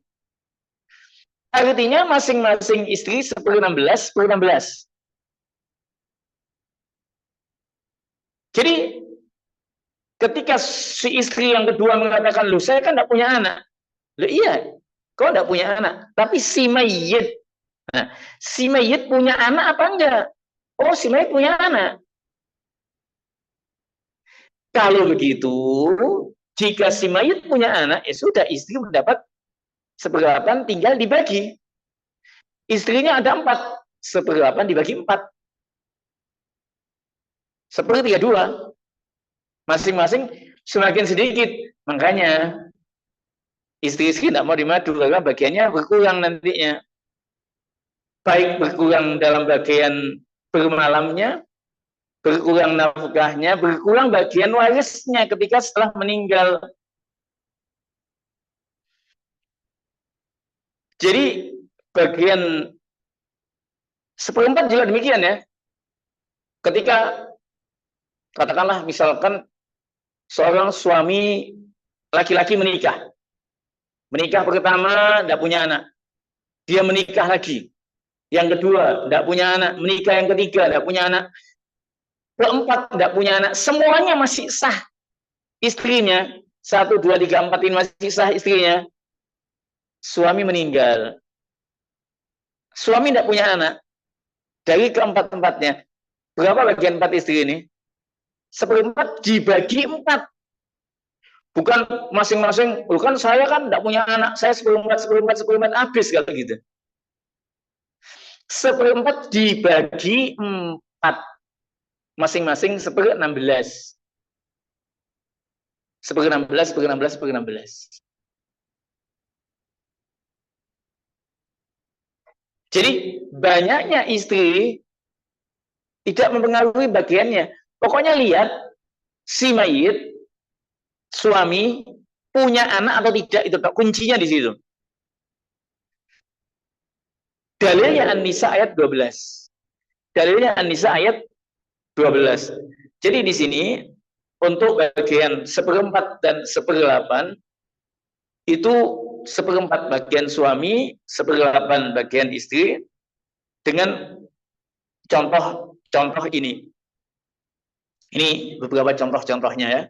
Artinya masing-masing istri 10/16, 10/16. Jadi ketika si istri yang kedua mengatakan, loh saya kan tidak punya anak. Loh iya, kau tidak punya anak. Tapi si mayit, nah, si mayit punya anak apa enggak? Oh, si mayit punya anak. Kalau begitu, jika si mayit punya anak, ya sudah istri mendapat seperdelapan tinggal dibagi. Istrinya ada 4, seperdelapan dibagi 4. Seperti 32. Masing-masing semakin sedikit. Makanya istri-istri tidak mau dimadu karena bagiannya berkurang nantinya. Baik berkurang dalam bagian bermalamnya, berkurang nafkahnya, berkurang bagian warisnya ketika setelah meninggal. Jadi bagian seperempat juga demikian ya. Ketika katakanlah misalkan seorang suami laki-laki menikah. Menikah pertama tidak punya anak. Dia menikah lagi. Yang kedua tidak punya anak. Menikah yang ketiga tidak punya anak. Keempat tidak punya anak. Semuanya masih sah istrinya. 1, 2, 3, 4 ini masih sah istrinya. Suami meninggal. Suami tidak punya anak. Dari keempat-empatnya. Berapa bagian 4 istri ini? Seperempat dibagi 4. Bukan masing-masing, bukan saya kan tidak punya anak, saya seperempat, habis kalau gitu. Seperempat dibagi 4. Masing-masing 16. 16. Jadi banyaknya istri tidak mempengaruhi bagiannya. Pokoknya lihat si mayit, suami punya anak atau tidak, itu kuncinya di situ. Dalilnya An-Nisa ayat 12. Dalilnya An-Nisa ayat 12. Jadi di sini untuk bagian 1/4 dan 1/8 itu 1/4 bagian suami, 1/8 bagian istri dengan contoh ini. Ini beberapa contoh-contohnya ya.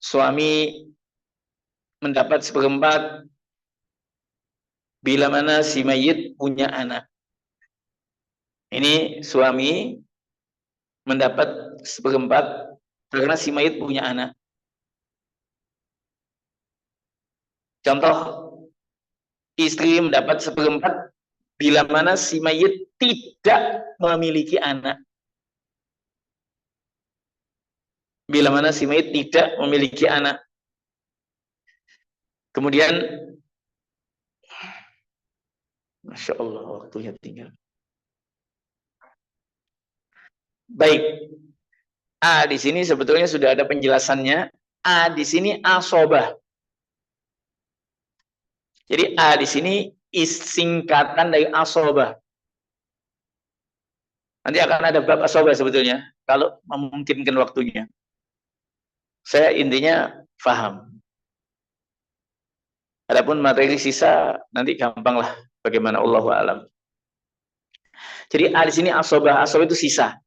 Suami mendapat 1/4 bila mana si mayit punya anak. Ini suami mendapat 1/4 karena si mayit punya anak. Contoh, istri mendapat 1/4 bila mana si mayit tidak memiliki anak. Bila mana si mayit tidak memiliki anak. Kemudian, Masya Allah, waktunya tinggal. Baik, A di sini sebetulnya sudah ada penjelasannya. A di sini asobah. Jadi A di sini singkatan dari asobah. Nanti akan ada bab asobah sebetulnya, kalau memungkinkan waktunya. Saya intinya paham. Adapun materi sisa nanti gampang lah, bagaimana Allah alam. Jadi A di sini asobah. Asobah itu sisa.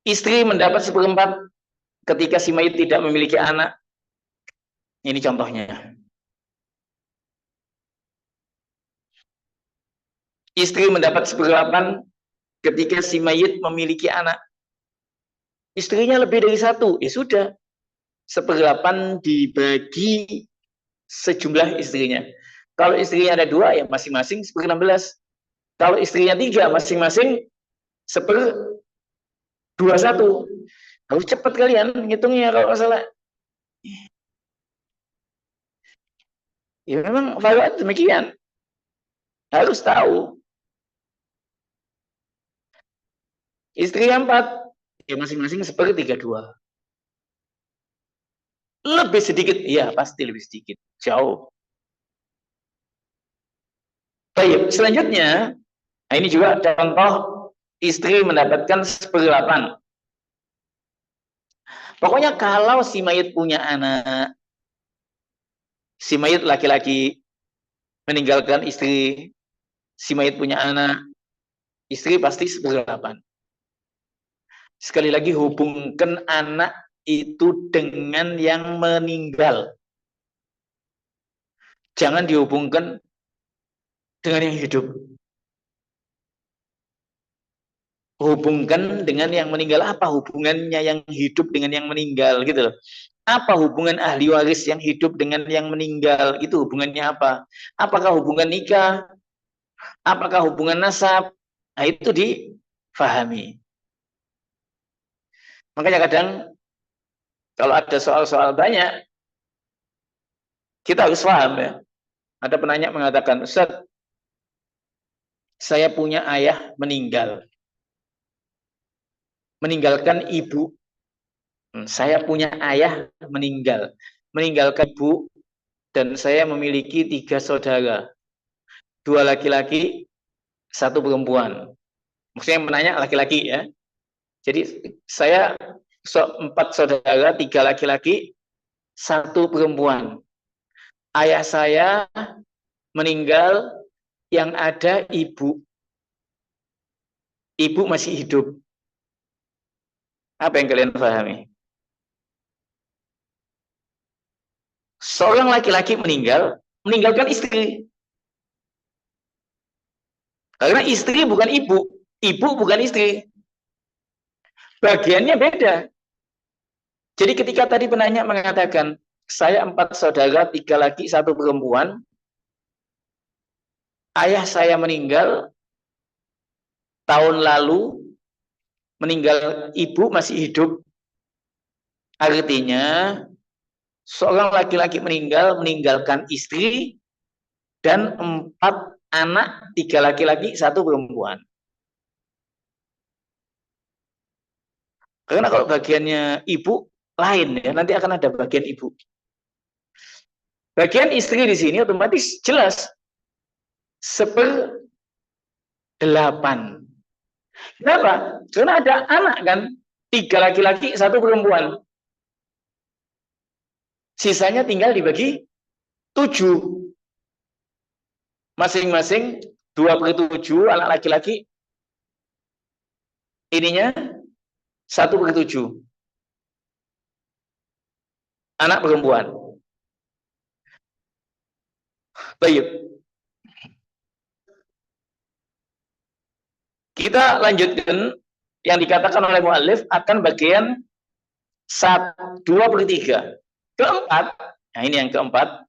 Istri mendapat 1/4 ketika si mayit tidak memiliki anak. Ini contohnya. Istri mendapat 1/8 ketika si mayit memiliki anak. Istrinya lebih dari satu, ya sudah. 1/8 dibagi sejumlah istrinya. Kalau istrinya ada 2, ya masing-masing 1/16. Kalau istrinya 3, masing-masing 1/21. Harus cepat kalian ngitungnya kalau masalah. Ya memang faraid demikian. Harus tahu. Istri 4, ya masing-masing 1/32. Lebih sedikit, iya pasti lebih sedikit. Jauh. Baik, selanjutnya, nah ini juga contoh istri mendapatkan 1/8. Pokoknya kalau si mayit punya anak, si mayit laki-laki meninggalkan istri, si mayit punya anak, istri pasti 1/8. Sekali lagi hubungkan anak itu dengan yang meninggal. Jangan dihubungkan dengan yang hidup. Hubungkan dengan yang meninggal. Apa hubungannya yang hidup dengan yang meninggal gitu loh. Apa hubungan ahli waris yang hidup dengan yang meninggal? Itu hubungannya apa? Apakah hubungan nikah? Apakah hubungan nasab? Nah, itu difahami. Makanya kadang kalau ada soal-soal banyak, kita harus paham ya. Ada penanya mengatakan, Ustaz, saya punya ayah meninggal. Meninggalkan ibu. Saya punya ayah meninggal. Meninggalkan ibu, dan saya memiliki 3 saudara. 2 laki-laki, 1 perempuan. Maksudnya yang menanya laki-laki ya. Jadi saya 4 saudara, 3 laki-laki, 1 perempuan. Ayah saya meninggal, yang ada ibu. Ibu masih hidup. Apa yang kalian pahami? Seorang laki-laki meninggal, meninggalkan istri. Karena istri bukan ibu, ibu bukan istri. Bagiannya beda. Jadi ketika tadi penanya mengatakan, saya 4 saudara, 3 laki, 1 perempuan, ayah saya meninggal tahun lalu, meninggal ibu masih hidup. Artinya, seorang laki-laki meninggal, meninggalkan istri, dan 4 anak, 3 laki-laki, 1 perempuan. Karena kalau bagiannya ibu, lain ya, nanti akan ada bagian ibu. Bagian istri di sini otomatis jelas 1/8. Kenapa? Karena ada anak kan, 3 laki-laki, 1 perempuan. Sisanya tinggal dibagi 7. Masing-masing 2/7 anak laki-laki. Ininya 1/7 anak perempuan. Baik. Kita lanjutkan yang dikatakan oleh muallif akan bagian 2/3. Keempat, nah ini yang keempat.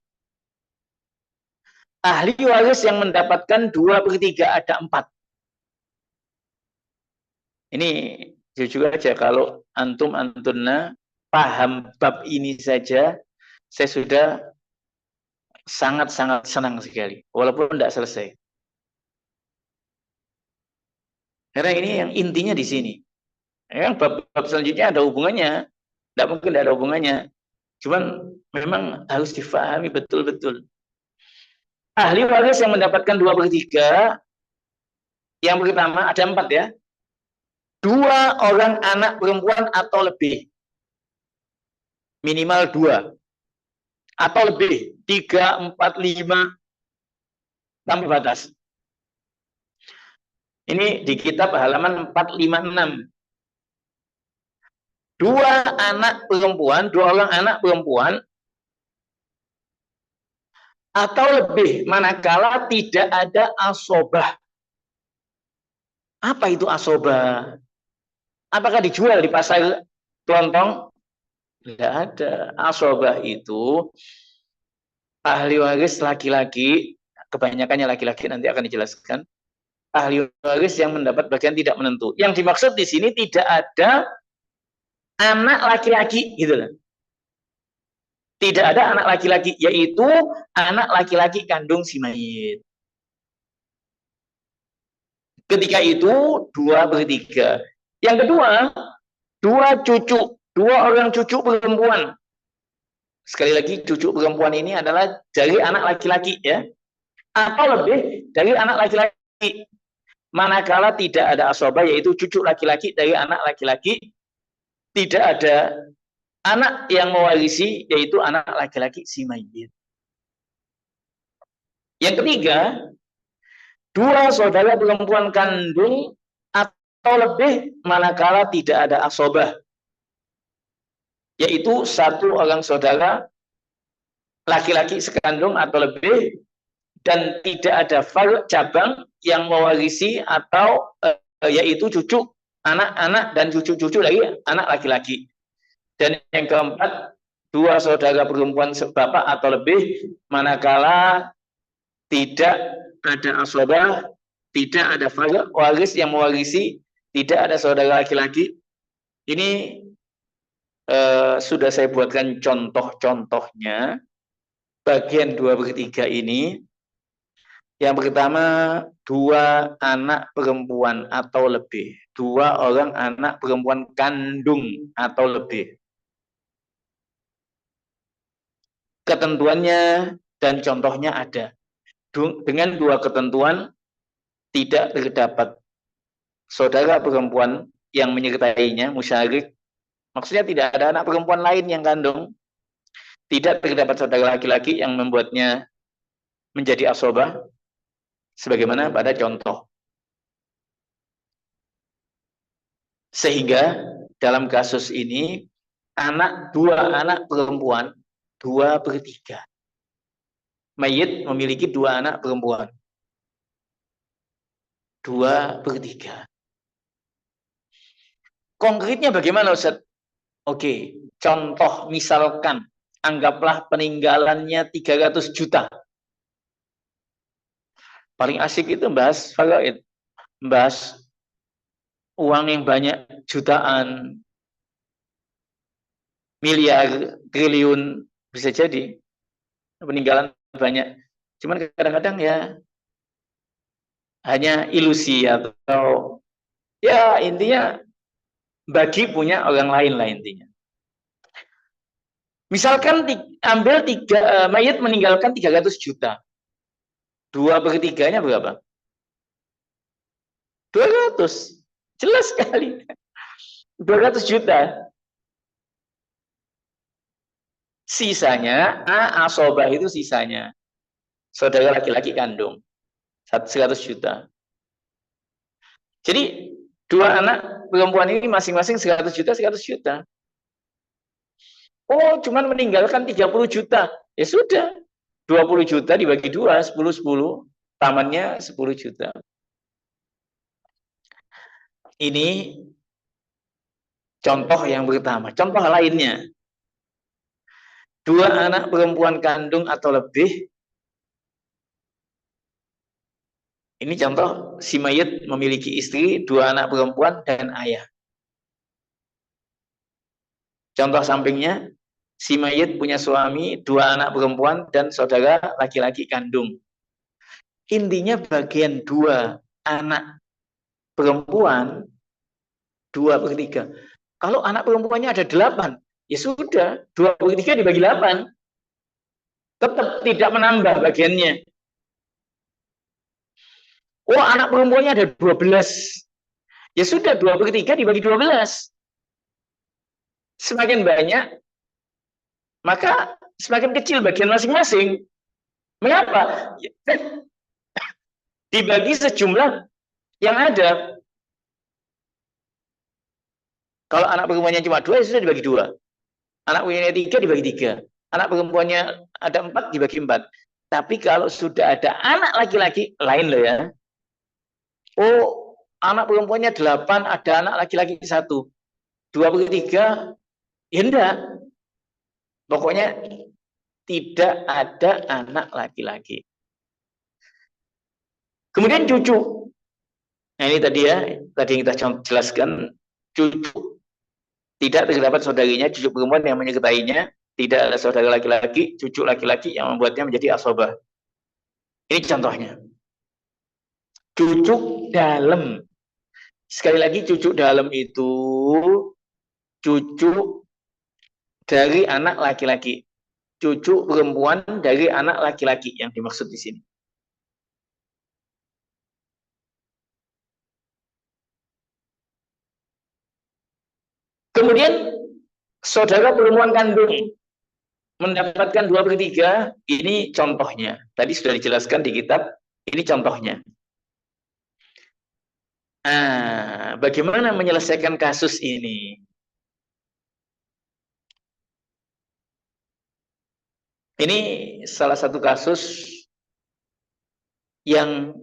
Ahli waris yang mendapatkan 2/3 ada 4. Ini jujur aja kalau antum-antunna paham bab ini saja, saya sudah sangat-sangat senang sekali, walaupun tidak selesai. Karena ini yang intinya di sini. Yang bab selanjutnya ada hubungannya, tidak mungkin tidak ada hubungannya. Cuman memang harus difahami betul-betul. Ahli waris yang mendapatkan 2/3, yang pertama ada 4 ya. 2 orang anak perempuan atau lebih. Minimal 2. Atau lebih. 3, 4, 5. Tanpa batas. Ini di kitab halaman 456. 2 anak perempuan, 2 orang anak perempuan atau lebih manakala tidak ada asobah. Apa itu asobah? Apakah dijual di pasar kelontong? Tidak ada. Asobah itu ahli waris laki-laki, kebanyakannya laki-laki, nanti akan dijelaskan. Ahli waris yang mendapat bagian tidak menentu. Yang dimaksud di sini tidak ada anak laki-laki, gitu loh. Tidak ada anak laki-laki, yaitu anak laki-laki kandung si mayit. Ketika itu 2/3. Yang kedua, 2 cucu, 2 orang cucu perempuan. Sekali lagi, cucu perempuan ini adalah dari anak laki-laki ya, atau lebih dari anak laki-laki. Manakala tidak ada asobah, yaitu cucu laki-laki dari anak laki-laki, tidak ada anak yang mewarisi, yaitu anak laki-laki si mayit. Yang ketiga, 2 saudara perempuan kandung atau lebih manakala tidak ada asobah, yaitu 1 orang saudara laki-laki sekandung atau lebih dan tidak ada farq cabang yang mewarisi atau yaitu cucu anak-anak dan cucu-cucu dari anak laki-laki. Dan yang keempat, 2 saudara perempuan sebapak atau lebih manakala tidak ada asobah, tidak ada waris yang mewarisi, tidak ada saudara laki-laki. Ini sudah saya buatkan contoh-contohnya. Bagian 2/3 ini. Yang pertama, 2 anak perempuan atau lebih. 2 orang anak perempuan kandung atau lebih. Ketentuannya dan contohnya ada. Dengan 2 ketentuan, tidak terdapat saudara perempuan yang menyertainya, musyarik. Maksudnya tidak ada anak perempuan lain yang kandung. Tidak terdapat saudara laki-laki yang membuatnya menjadi asobah. Sebagaimana pada contoh. Sehingga dalam kasus ini, 2 anak perempuan, 2/3. Mayit memiliki 2 anak perempuan. 2/3. Konkretnya bagaimana, Ustaz? Oke, contoh misalkan, anggaplah peninggalannya 300 juta. Paling asik itu bahas faraid. Bahas uang yang banyak, jutaan, miliar, triliun, bisa jadi. Peninggalan banyak. Cuman kadang-kadang ya hanya ilusi atau ya intinya bagi punya orang lain lah intinya. Misalkan ambil mayit meninggalkan 300 juta. 2/3-nya berapa? 200. Jelas sekali. 200 juta. Sisanya, asobah itu sisanya. Saudara laki-laki kandung. 100 juta. Jadi, dua anak perempuan ini masing-masing 100 juta, 100 juta. Oh, cuman meninggalkan 30 juta. Ya sudah. 20 juta dibagi 2, 10. Tamannya 10 juta. Ini contoh yang pertama. Contoh lainnya. Dua anak perempuan kandung atau lebih. Ini contoh si mayit memiliki istri, dua anak perempuan, dan ayah. Contoh sampingnya, si mayit punya suami, dua anak perempuan, dan saudara laki-laki kandung. Intinya bagian dua anak perempuan, 2/3. Kalau anak perempuannya ada 8, ya sudah, 2/3 dibagi 8. Tetap tidak menambah bagiannya. Oh, anak perempuannya ada 12. Ya sudah, 2/3 dibagi 12. Semakin banyak, maka semakin kecil bagian masing-masing. Mengapa? Dibagi sejumlah yang ada. Kalau anak perempuannya cuma 2, ya sudah dibagi 2. Anak perempuannya 3, dibagi 3. Anak perempuannya ada 4, dibagi 4. Tapi kalau sudah ada anak laki-laki, lain loh ya. Oh, anak perempuannya 8, ada anak laki-laki 1. 2/3, ya enggak. Pokoknya tidak ada anak laki-laki. Kemudian cucu. Nah, ini tadi ya, tadi yang kita jelaskan, cucu. Tidak terdapat saudarinya, cucu perempuan yang menyertainya, tidak ada saudara laki-laki, cucu laki-laki yang membuatnya menjadi asobah. Ini contohnya. Cucu dalam. Sekali lagi, cucu dalam itu cucu dari anak laki-laki. Cucu perempuan dari anak laki-laki yang dimaksud di sini. Kemudian saudara perempuan kandung mendapatkan 2/3, ini contohnya. Tadi sudah dijelaskan di kitab, ini contohnya. Bagaimana menyelesaikan kasus ini? Ini salah satu kasus yang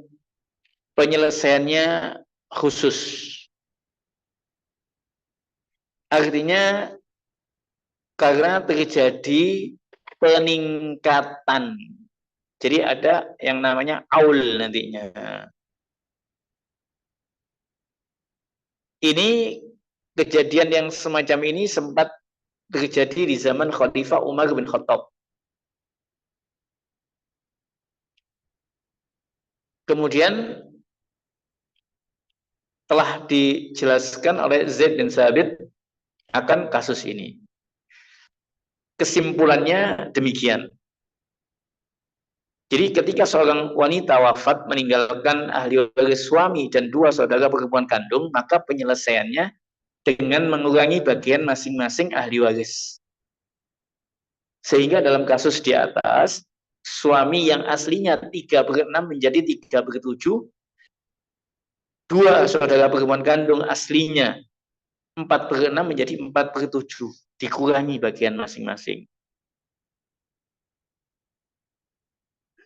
penyelesaiannya khusus. Artinya karena terjadi peningkatan. Jadi ada yang namanya aul nantinya. Ini kejadian yang semacam ini sempat terjadi di zaman Khalifah Umar bin Khattab. Kemudian telah dijelaskan oleh Zaid bin Sabit akan kasus ini. Kesimpulannya demikian. Jadi ketika seorang wanita wafat meninggalkan ahli waris suami dan 2 saudara perempuan kandung, maka penyelesaiannya dengan mengurangi bagian masing-masing ahli waris. Sehingga dalam kasus di atas, suami yang aslinya 3/6 menjadi 3/7, 2 saudara perempuan kandung aslinya 4/6 menjadi 4/7, dikurangi bagian masing-masing.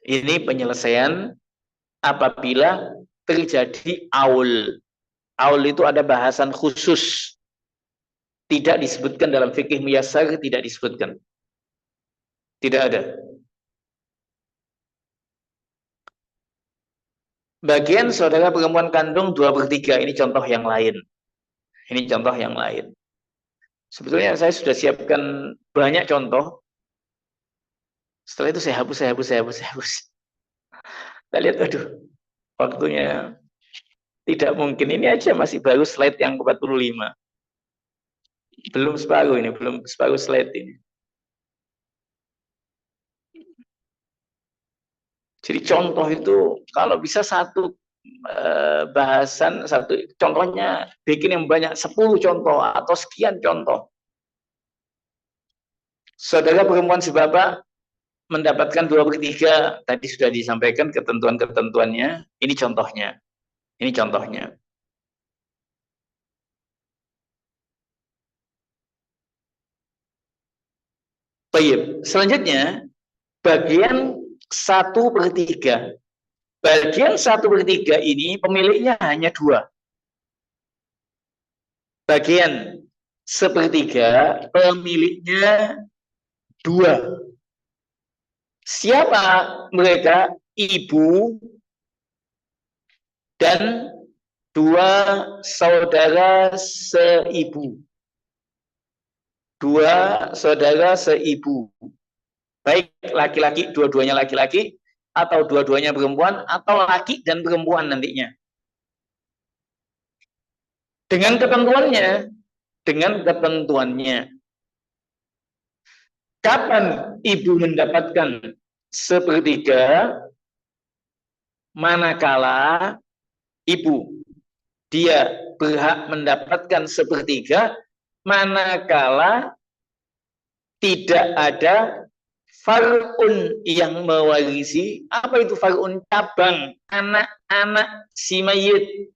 Ini penyelesaian apabila terjadi aul. Aul itu ada bahasan khusus. Tidak disebutkan dalam fikih muyasar, tidak disebutkan. Tidak ada. Bagian saudara perempuan kandung 2/3, ini contoh yang lain. Ini contoh yang lain. Sebetulnya saya sudah siapkan banyak contoh. Setelah itu saya hapus. Kita lihat, aduh, waktunya tidak mungkin. Ini aja masih baru slide yang ke-45. Belum separuh ini, belum separuh slide ini. Jadi contoh itu kalau bisa 1 bahasan satu contohnya bikin yang banyak 10 contoh atau sekian contoh. Saudara perempuan sebapak mendapatkan 2/3, tadi sudah disampaikan ketentuan-ketentuannya. Ini contohnya. Ini contohnya. Baik, selanjutnya bagian 1/3. Bagian 1/3 ini pemiliknya hanya 2. Bagian 1/3 pemiliknya 2. Siapa mereka? Ibu dan 2 saudara seibu. 2 saudara seibu. Baik laki-laki, dua-duanya laki-laki, atau dua-duanya perempuan, atau laki dan perempuan nantinya. Dengan ketentuannya, kapan ibu mendapatkan 1/3? Manakala ibu dia berhak mendapatkan 1/3 manakala tidak ada far'un yang mewarisi. Apa itu far'un? Cabang, anak-anak si mayit,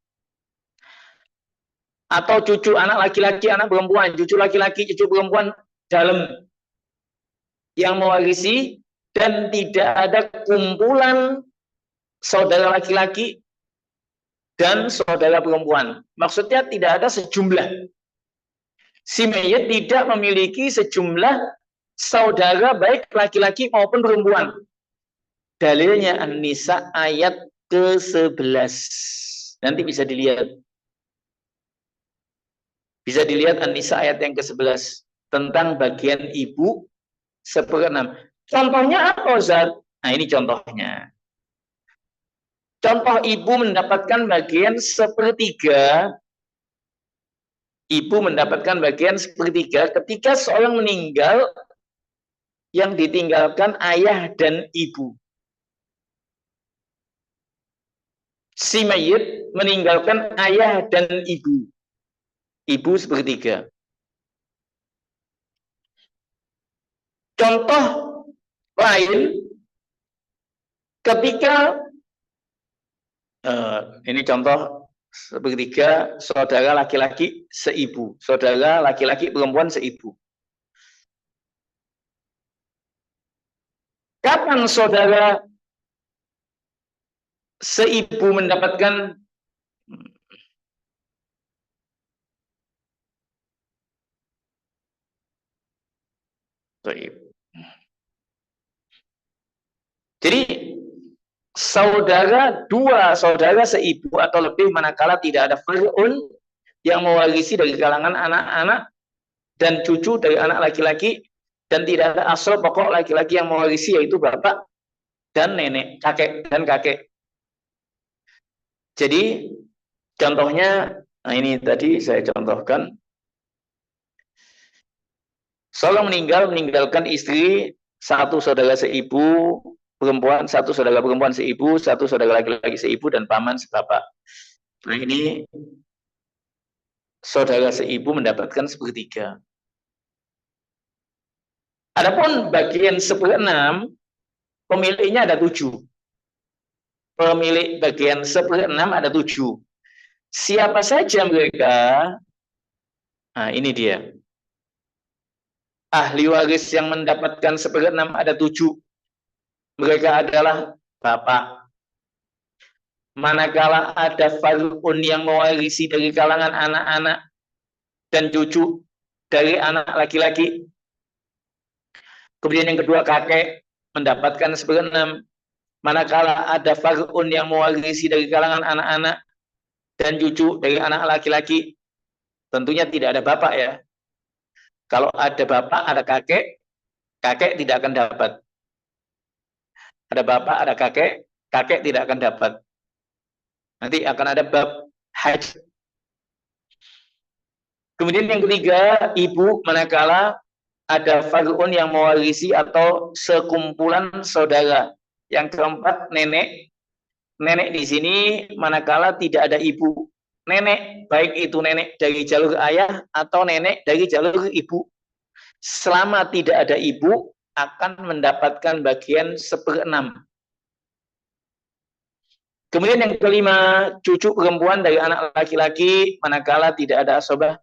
atau cucu, anak laki-laki, anak perempuan, cucu laki-laki, cucu perempuan dalam yang mewarisi, dan tidak ada kumpulan saudara laki-laki dan saudara perempuan. Maksudnya tidak ada sejumlah. Si mayit tidak memiliki sejumlah saudara baik laki-laki maupun perempuan. Dalilnya An-Nisa ayat ke-11. Nanti bisa dilihat. Bisa dilihat An-Nisa ayat yang ke-11 tentang bagian ibu 1/6. Contohnya apa, Ustaz? Nah, ini contohnya. Contoh ibu mendapatkan bagian 1/3. Ibu mendapatkan bagian 1/3 ketika seorang meninggal yang ditinggalkan ayah dan ibu. Si mayit meninggalkan ayah dan ibu. Ibu 1/3. Contoh lain ketika ini contoh 1/3 saudara laki-laki seibu, saudara laki-laki perempuan seibu. Kapan saudara seibu mendapatkan jadi dua saudara seibu atau lebih manakala tidak ada far'un yang mewarisi dari kalangan anak-anak dan cucu dari anak laki-laki, dan tidak ada asal pokok laki-laki yang mewarisi, yaitu bapak dan nenek, kakek dan kakek. Jadi contohnya, nah ini tadi saya contohkan, seorang meninggalkan istri, 1 saudara seibu perempuan, 1 saudara perempuan seibu, 1 saudara laki-laki seibu, dan paman sebapak. Nah ini saudara seibu mendapatkan 1/3. Adapun bagian 1/6 pemiliknya ada 7. Pemilik bagian 1/6 ada 7. Siapa saja mereka? Nah ini dia. Ahli waris yang mendapatkan 1/6 ada 7. Mereka adalah bapak. Manakala ada far'un yang mewarisi dari kalangan anak-anak dan cucu dari anak laki-laki. Kemudian yang kedua kakek mendapatkan 1/6. Manakala ada far'un yang mewarisi dari kalangan anak-anak dan cucu dari anak laki-laki. Tentunya tidak ada bapak ya. Kalau ada bapak, ada kakek, kakek tidak akan dapat. Ada bapak, ada kakek, kakek tidak akan dapat. Nanti akan ada bab haji. Kemudian yang ketiga, ibu manakala ada far'un yang mewarisi atau sekumpulan saudara. Yang keempat, nenek. nenek di sini manakala tidak ada ibu. Nenek, baik itu nenek dari jalur ayah atau nenek dari jalur ibu. Selama tidak ada ibu, akan mendapatkan bagian 1/6. Kemudian yang kelima, cucu perempuan dari anak laki-laki, manakala tidak ada asobah.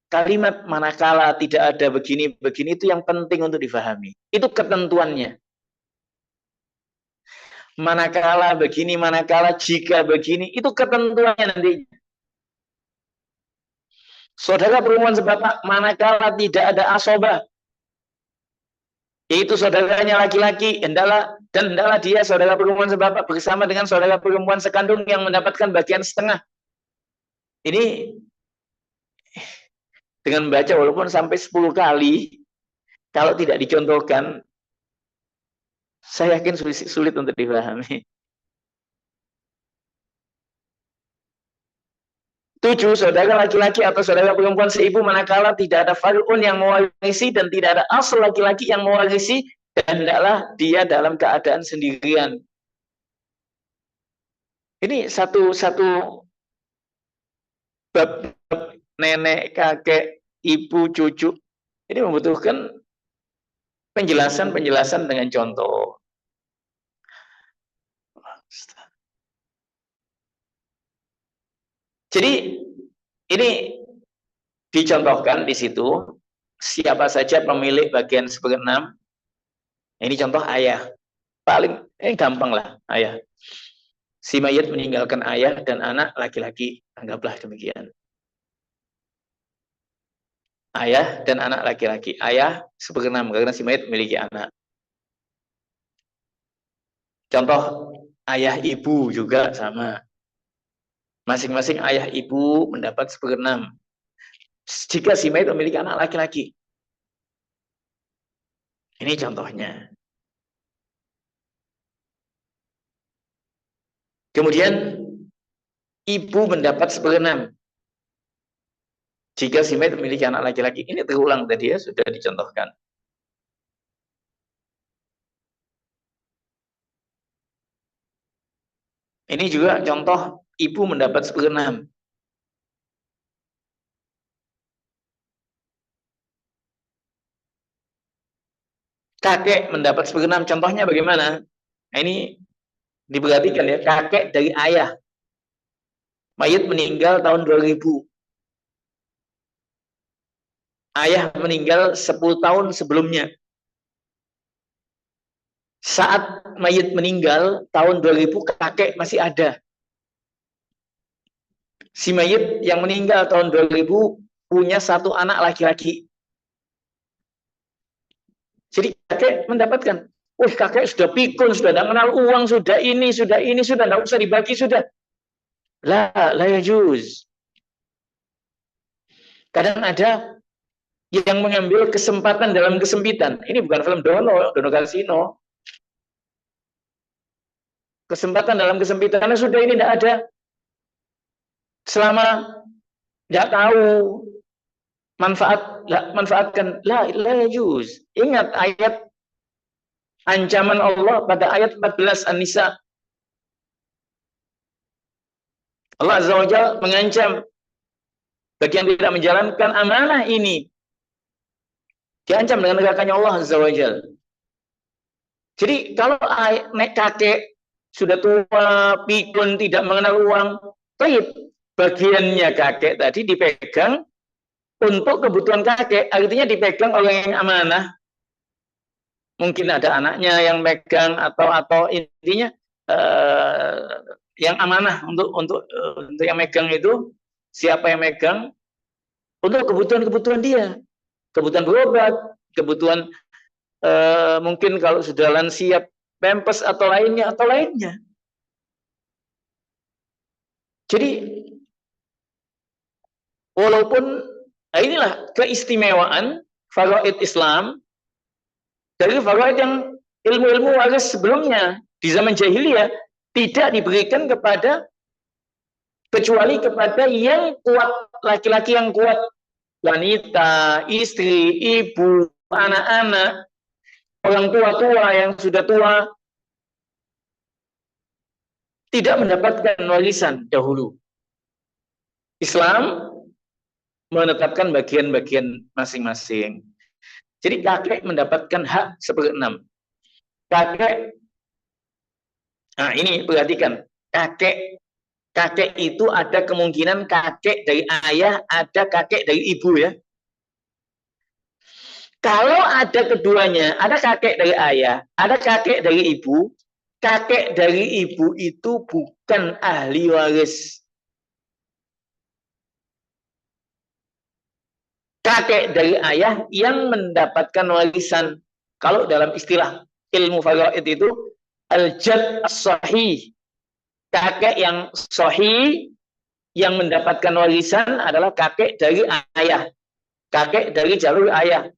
Kalimat manakala tidak ada begini-begini itu yang penting untuk difahami. Itu ketentuannya. Manakala begini, manakala jika begini, itu ketentuannya nanti. Saudara perempuan sebapak, manakala tidak ada asobah, yaitu saudaranya laki-laki, hendaklah dia saudara perempuan sebapak bersama dengan saudara perempuan sekandung yang mendapatkan bagian setengah. Ini dengan membaca walaupun sampai 10 kali, kalau tidak dicontohkan, saya yakin sulit untuk dipahami. 7. Saudara laki-laki atau saudara perempuan seibu manakala tidak ada far'un yang mewarisi dan tidak ada asal laki-laki yang mewarisi, dan hendaklah dia dalam keadaan sendirian. Ini satu bab nenek, kakek, ibu, cucu. Ini membutuhkan penjelasan dengan contoh. Jadi ini dicontohkan di situ siapa saja pemilik bagian 1/6. Ini contoh ayah. Paling gampang lah ayah. Si mayit meninggalkan ayah dan anak laki-laki. Anggaplah demikian. Ayah dan anak laki-laki. Ayah 1/6 karena si mayit memiliki anak. Contoh ayah ibu juga sama. Masing-masing ayah ibu mendapat 1/6. Jika si mayit memiliki anak laki-laki. Ini contohnya. Kemudian ibu mendapat 1/6. Jika si mayit memiliki anak laki-laki. Ini terulang tadi ya, sudah dicontohkan. Ini juga contoh ibu mendapat 1/6. Kakek mendapat 1/6. Contohnya bagaimana? Nah, ini diperhatikan ya, kakek dari ayah. Mayit meninggal tahun 2000. Ayah meninggal 10 tahun sebelumnya. Saat mayit meninggal tahun 2000, kakek masih ada. Si mayit yang meninggal tahun 2000 punya 1 anak laki-laki. Jadi kakek mendapatkan, kakek sudah pikun, sudah tidak kenal uang, sudah ini, sudah tidak usah dibagi, sudah. La yajuz. Kadang ada yang mengambil kesempatan dalam kesempitan. Ini bukan film Dono Kasino. Kesempatan dalam kesempitan, karena sudah ini tidak ada. Selama tidak tahu manfaatkan la yajuz. Ingat ayat ancaman Allah pada ayat 14 An-Nisa. Allah Azza wa Jalla mengancam bagi yang tidak menjalankan amanah ini. Diancam dengan nerakanya Allah Azza wa Jalla. Jadi kalau kakek sudah tua, pikun, tidak mengenal uang, baik, bagiannya kakek tadi dipegang untuk kebutuhan kakek, artinya dipegang oleh yang amanah. Mungkin ada anaknya yang megang atau intinya yang amanah untuk yang megang itu, siapa yang megang untuk kebutuhan dia, kebutuhan berobat, kebutuhan mungkin kalau sudah lansia pampers atau lainnya. Jadi walaupun inilah keistimewaan faraid Islam dari faraid yang ilmu-ilmu waris sebelumnya di zaman jahiliyah tidak diberikan kecuali kepada yang kuat, laki-laki yang kuat, wanita, istri, ibu, anak-anak, orang tua yang sudah tua. tidak mendapatkan warisan dahulu. Islam menetapkan bagian-bagian masing-masing. Jadi kakek mendapatkan hak 1/6. Kakek, nah ini perhatikan, kakek itu ada kemungkinan kakek dari ayah, ada kakek dari ibu ya. Kalau ada keduanya, ada kakek dari ayah, ada kakek dari ibu, kakek dari ibu itu bukan ahli waris. Kakek dari ayah yang mendapatkan warisan. Kalau dalam istilah ilmu faraid itu al-jad as-sahih. Kakek yang sahih yang mendapatkan warisan adalah kakek dari ayah. Kakek dari jalur ayah.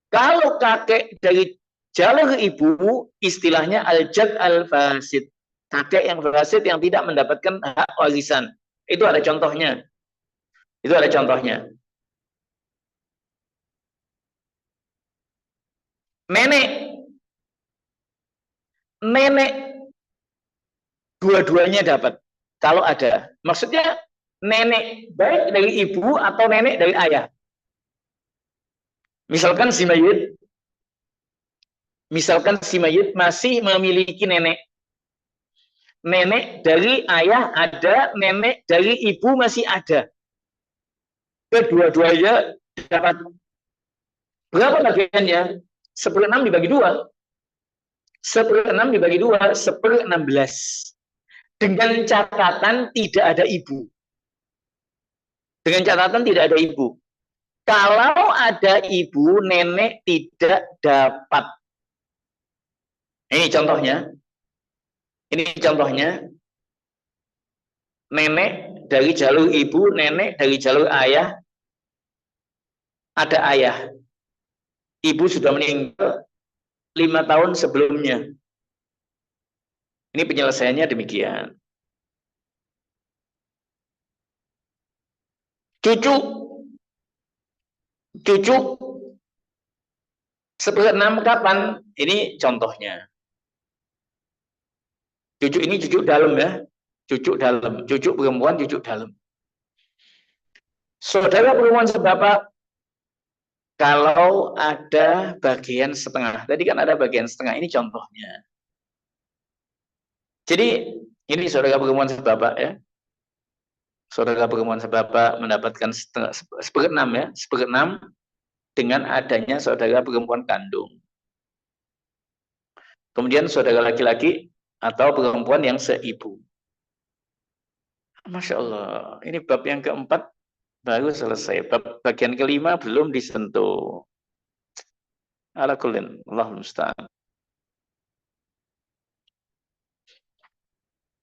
Kalau kakek dari jalur ibu, istilahnya al-jad al-fasid. Kakek yang fasid yang tidak mendapatkan hak warisan. Itu ada contohnya. Itu ada contohnya. Nenek dua-duanya dapat kalau ada. Maksudnya nenek baik dari ibu atau nenek dari ayah. Misalkan si mayit masih memiliki nenek. Nenek dari ayah ada, nenek dari ibu masih ada. Kedua-duanya dapat. Berapa bagiannya? 1/6 dibagi 2. 1/6 dibagi 2, 1/16. Dengan catatan tidak ada ibu. Dengan catatan tidak ada ibu. Kalau ada ibu, nenek tidak dapat. Ini contohnya. Ini contohnya. Nenek dari jalur ibu, nenek dari jalur ayah. Ada ayah. Ibu sudah meninggal 5 tahun sebelumnya. Ini penyelesaiannya demikian. Cucu 1/6 kapan? Ini contohnya. Cucu ini cucu dalam ya. Cucu dalam. Cucu perempuan, cucu dalam. Saudara perempuan sebapak, kalau ada bagian setengah. Tadi kan ada bagian setengah. Ini contohnya. Jadi ini saudara perempuan sebapak ya. Saudara perempuan sebapak mendapatkan 1/6 ya. 1/6 dengan adanya saudara perempuan kandung. Kemudian saudara laki-laki atau perempuan yang seibu. Masya Allah, ini bab yang keempat baru selesai. Bab bagian kelima belum disentuh. Ala kullin, Allahul musta'an.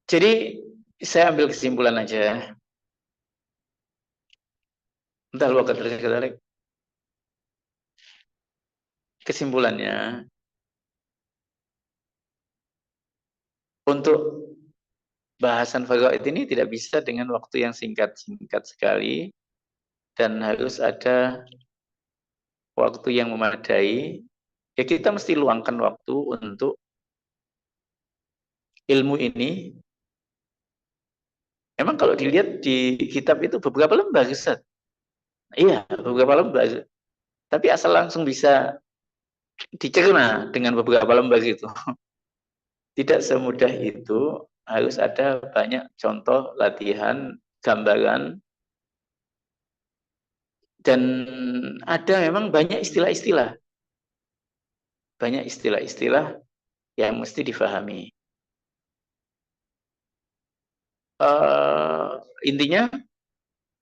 Jadi saya ambil kesimpulan aja. Entah luar kata kesimpulannya, untuk bahasan faraid ini tidak bisa dengan waktu yang singkat-singkat sekali dan harus ada waktu yang memadai. Ya kita mesti luangkan waktu untuk ilmu ini. Memang kalau dilihat di kitab itu beberapa lembar, Ustaz. Iya, beberapa lembar. Tapi asal langsung bisa dicerna dengan beberapa lembar itu. Tidak semudah itu, harus ada banyak contoh, latihan, gambaran, dan ada memang banyak istilah-istilah. Banyak istilah-istilah yang mesti difahami. Intinya,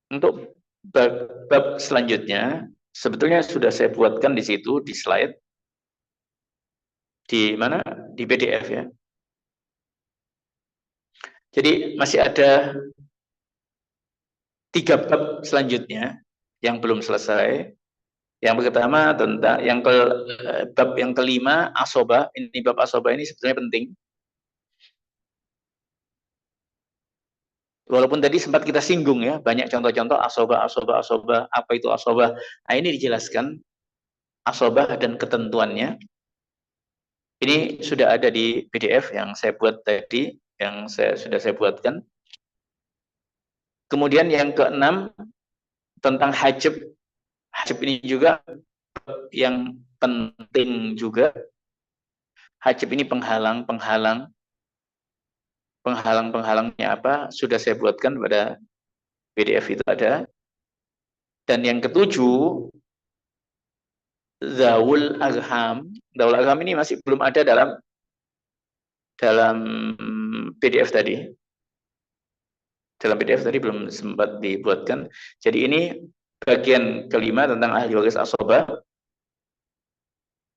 untuk bab selanjutnya, sebetulnya sudah saya buatkan di situ, di slide. Di mana? Di PDF ya. Jadi masih ada 3 bab selanjutnya yang belum selesai. Yang pertama tentang bab yang kelima, asobah. Ini bab asobah ini sebetulnya penting. Walaupun tadi sempat kita singgung ya, banyak contoh-contoh asobah, apa itu asobah. Nah, ini dijelaskan asobah dan ketentuannya. Ini sudah ada di PDF yang saya buat tadi. yang sudah saya buatkan. Kemudian yang keenam tentang hajab. Hajab ini juga yang penting juga. Hajab ini penghalangnya apa? Sudah saya buatkan pada PDF itu ada. Dan yang ketujuh, Zawul Arham. Zawul Arham ini masih belum ada dalam PDF tadi. Dalam PDF tadi belum sempat dibuatkan. Jadi ini bagian kelima tentang ahli waris asobah.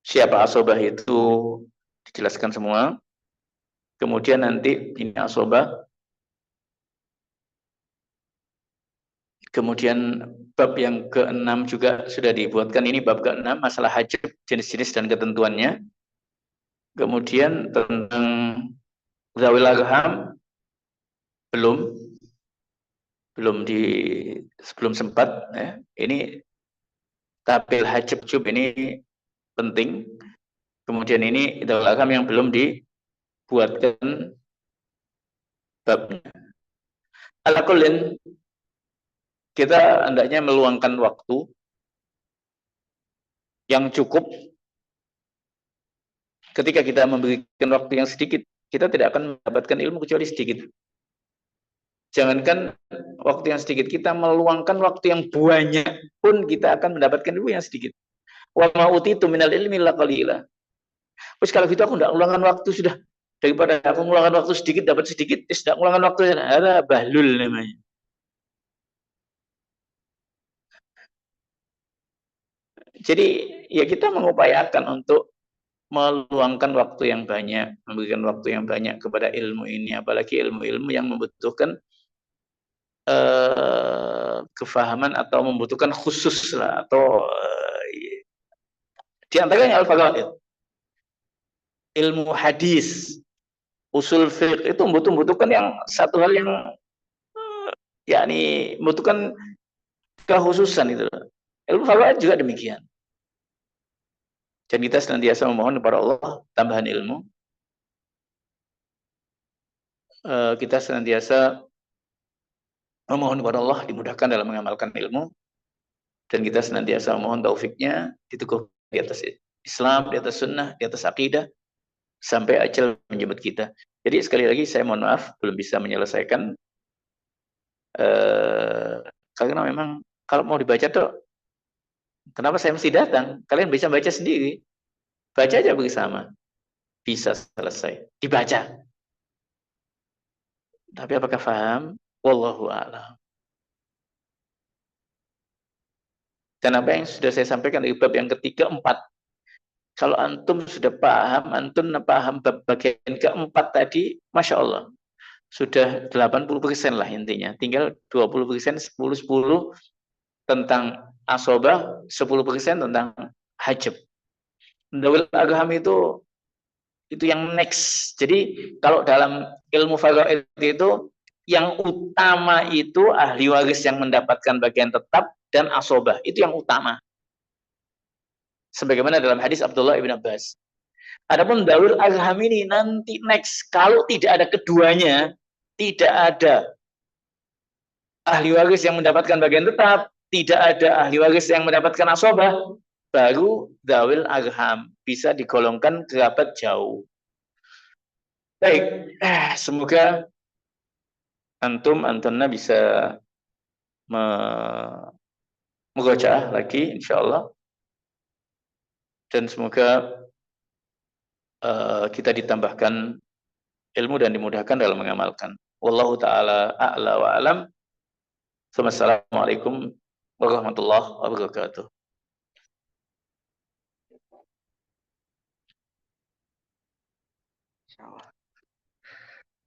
Siapa asobah itu dijelaskan semua. Kemudian nanti ini asobah. Kemudian bab yang keenam juga sudah dibuatkan. Ini bab keenam, masalah hajab, jenis-jenis dan ketentuannya. Kemudian tentang zawil arham belum sempat. Ya. Ini tabel hajab ini penting. Kemudian ini zawil arham yang belum dibuatkan babnya. Alakulin, kita hendaknya meluangkan waktu yang cukup. Ketika kita memberikan waktu yang sedikit, kita tidak akan mendapatkan ilmu kecuali sedikit. Jangankan waktu yang sedikit, kita meluangkan waktu yang banyak pun kita akan mendapatkan ilmu yang sedikit. Wa ma utitu minal ilmi illa qalila. Terus kalau gitu aku tidak meluangkan waktu sudah, daripada aku meluangkan waktu sedikit dapat sedikit, tidak meluangkan waktu, ada bahlul namanya. Jadi ya kita mengupayakan untuk meluangkan waktu yang banyak, memberikan waktu yang banyak kepada ilmu ini, apalagi ilmu-ilmu yang membutuhkan kefahaman atau membutuhkan khusus lah, atau di antaranya al-fadhail, ilmu hadis, usul fiqh itu membutuhkan yang satu hal yang yakni membutuhkan kekhususan itu. Ilmu fadhail juga demikian. Dan kita senantiasa memohon kepada Allah tambahan ilmu. Kita senantiasa memohon kepada Allah dimudahkan dalam mengamalkan ilmu, dan kita senantiasa memohon taufiknya diteguh di atas Islam, di atas sunnah, di atas akidah, sampai ajal menjemput kita. Jadi sekali lagi saya mohon maaf belum bisa menyelesaikan, karena memang kalau mau dibaca tuh, kenapa saya mesti datang? Kalian bisa baca sendiri, baca aja bersama, bisa selesai dibaca. Tapi apakah paham? Wallahu a'lam. Dan apa yang sudah saya sampaikan di bab yang ketiga, 4. Kalau antum sudah paham, antum paham bab bagian keempat tadi, Masya Allah. Sudah 80% lah intinya. Tinggal 20%, 10-10 tentang asobah, 10% tentang hajab. Dawil agam itu yang next. Jadi kalau dalam ilmu faraid itu, yang utama itu ahli waris yang mendapatkan bagian tetap dan asobah. Itu yang utama. Sebagaimana dalam hadis Abdullah ibn Abbas. Adapun dawil arham ini nanti next. Kalau tidak ada keduanya, tidak ada ahli waris yang mendapatkan bagian tetap, tidak ada ahli waris yang mendapatkan asobah, baru dawil arham bisa digolongkan kerabat jauh. Baik, semoga antumna bisa mengocaah lagi, insya Allah, dan semoga kita ditambahkan ilmu dan dimudahkan dalam mengamalkan. Wallahu ta'ala a'la wa alam. Assalamualaikum warahmatullahi wabarakatuh. Insyaallah.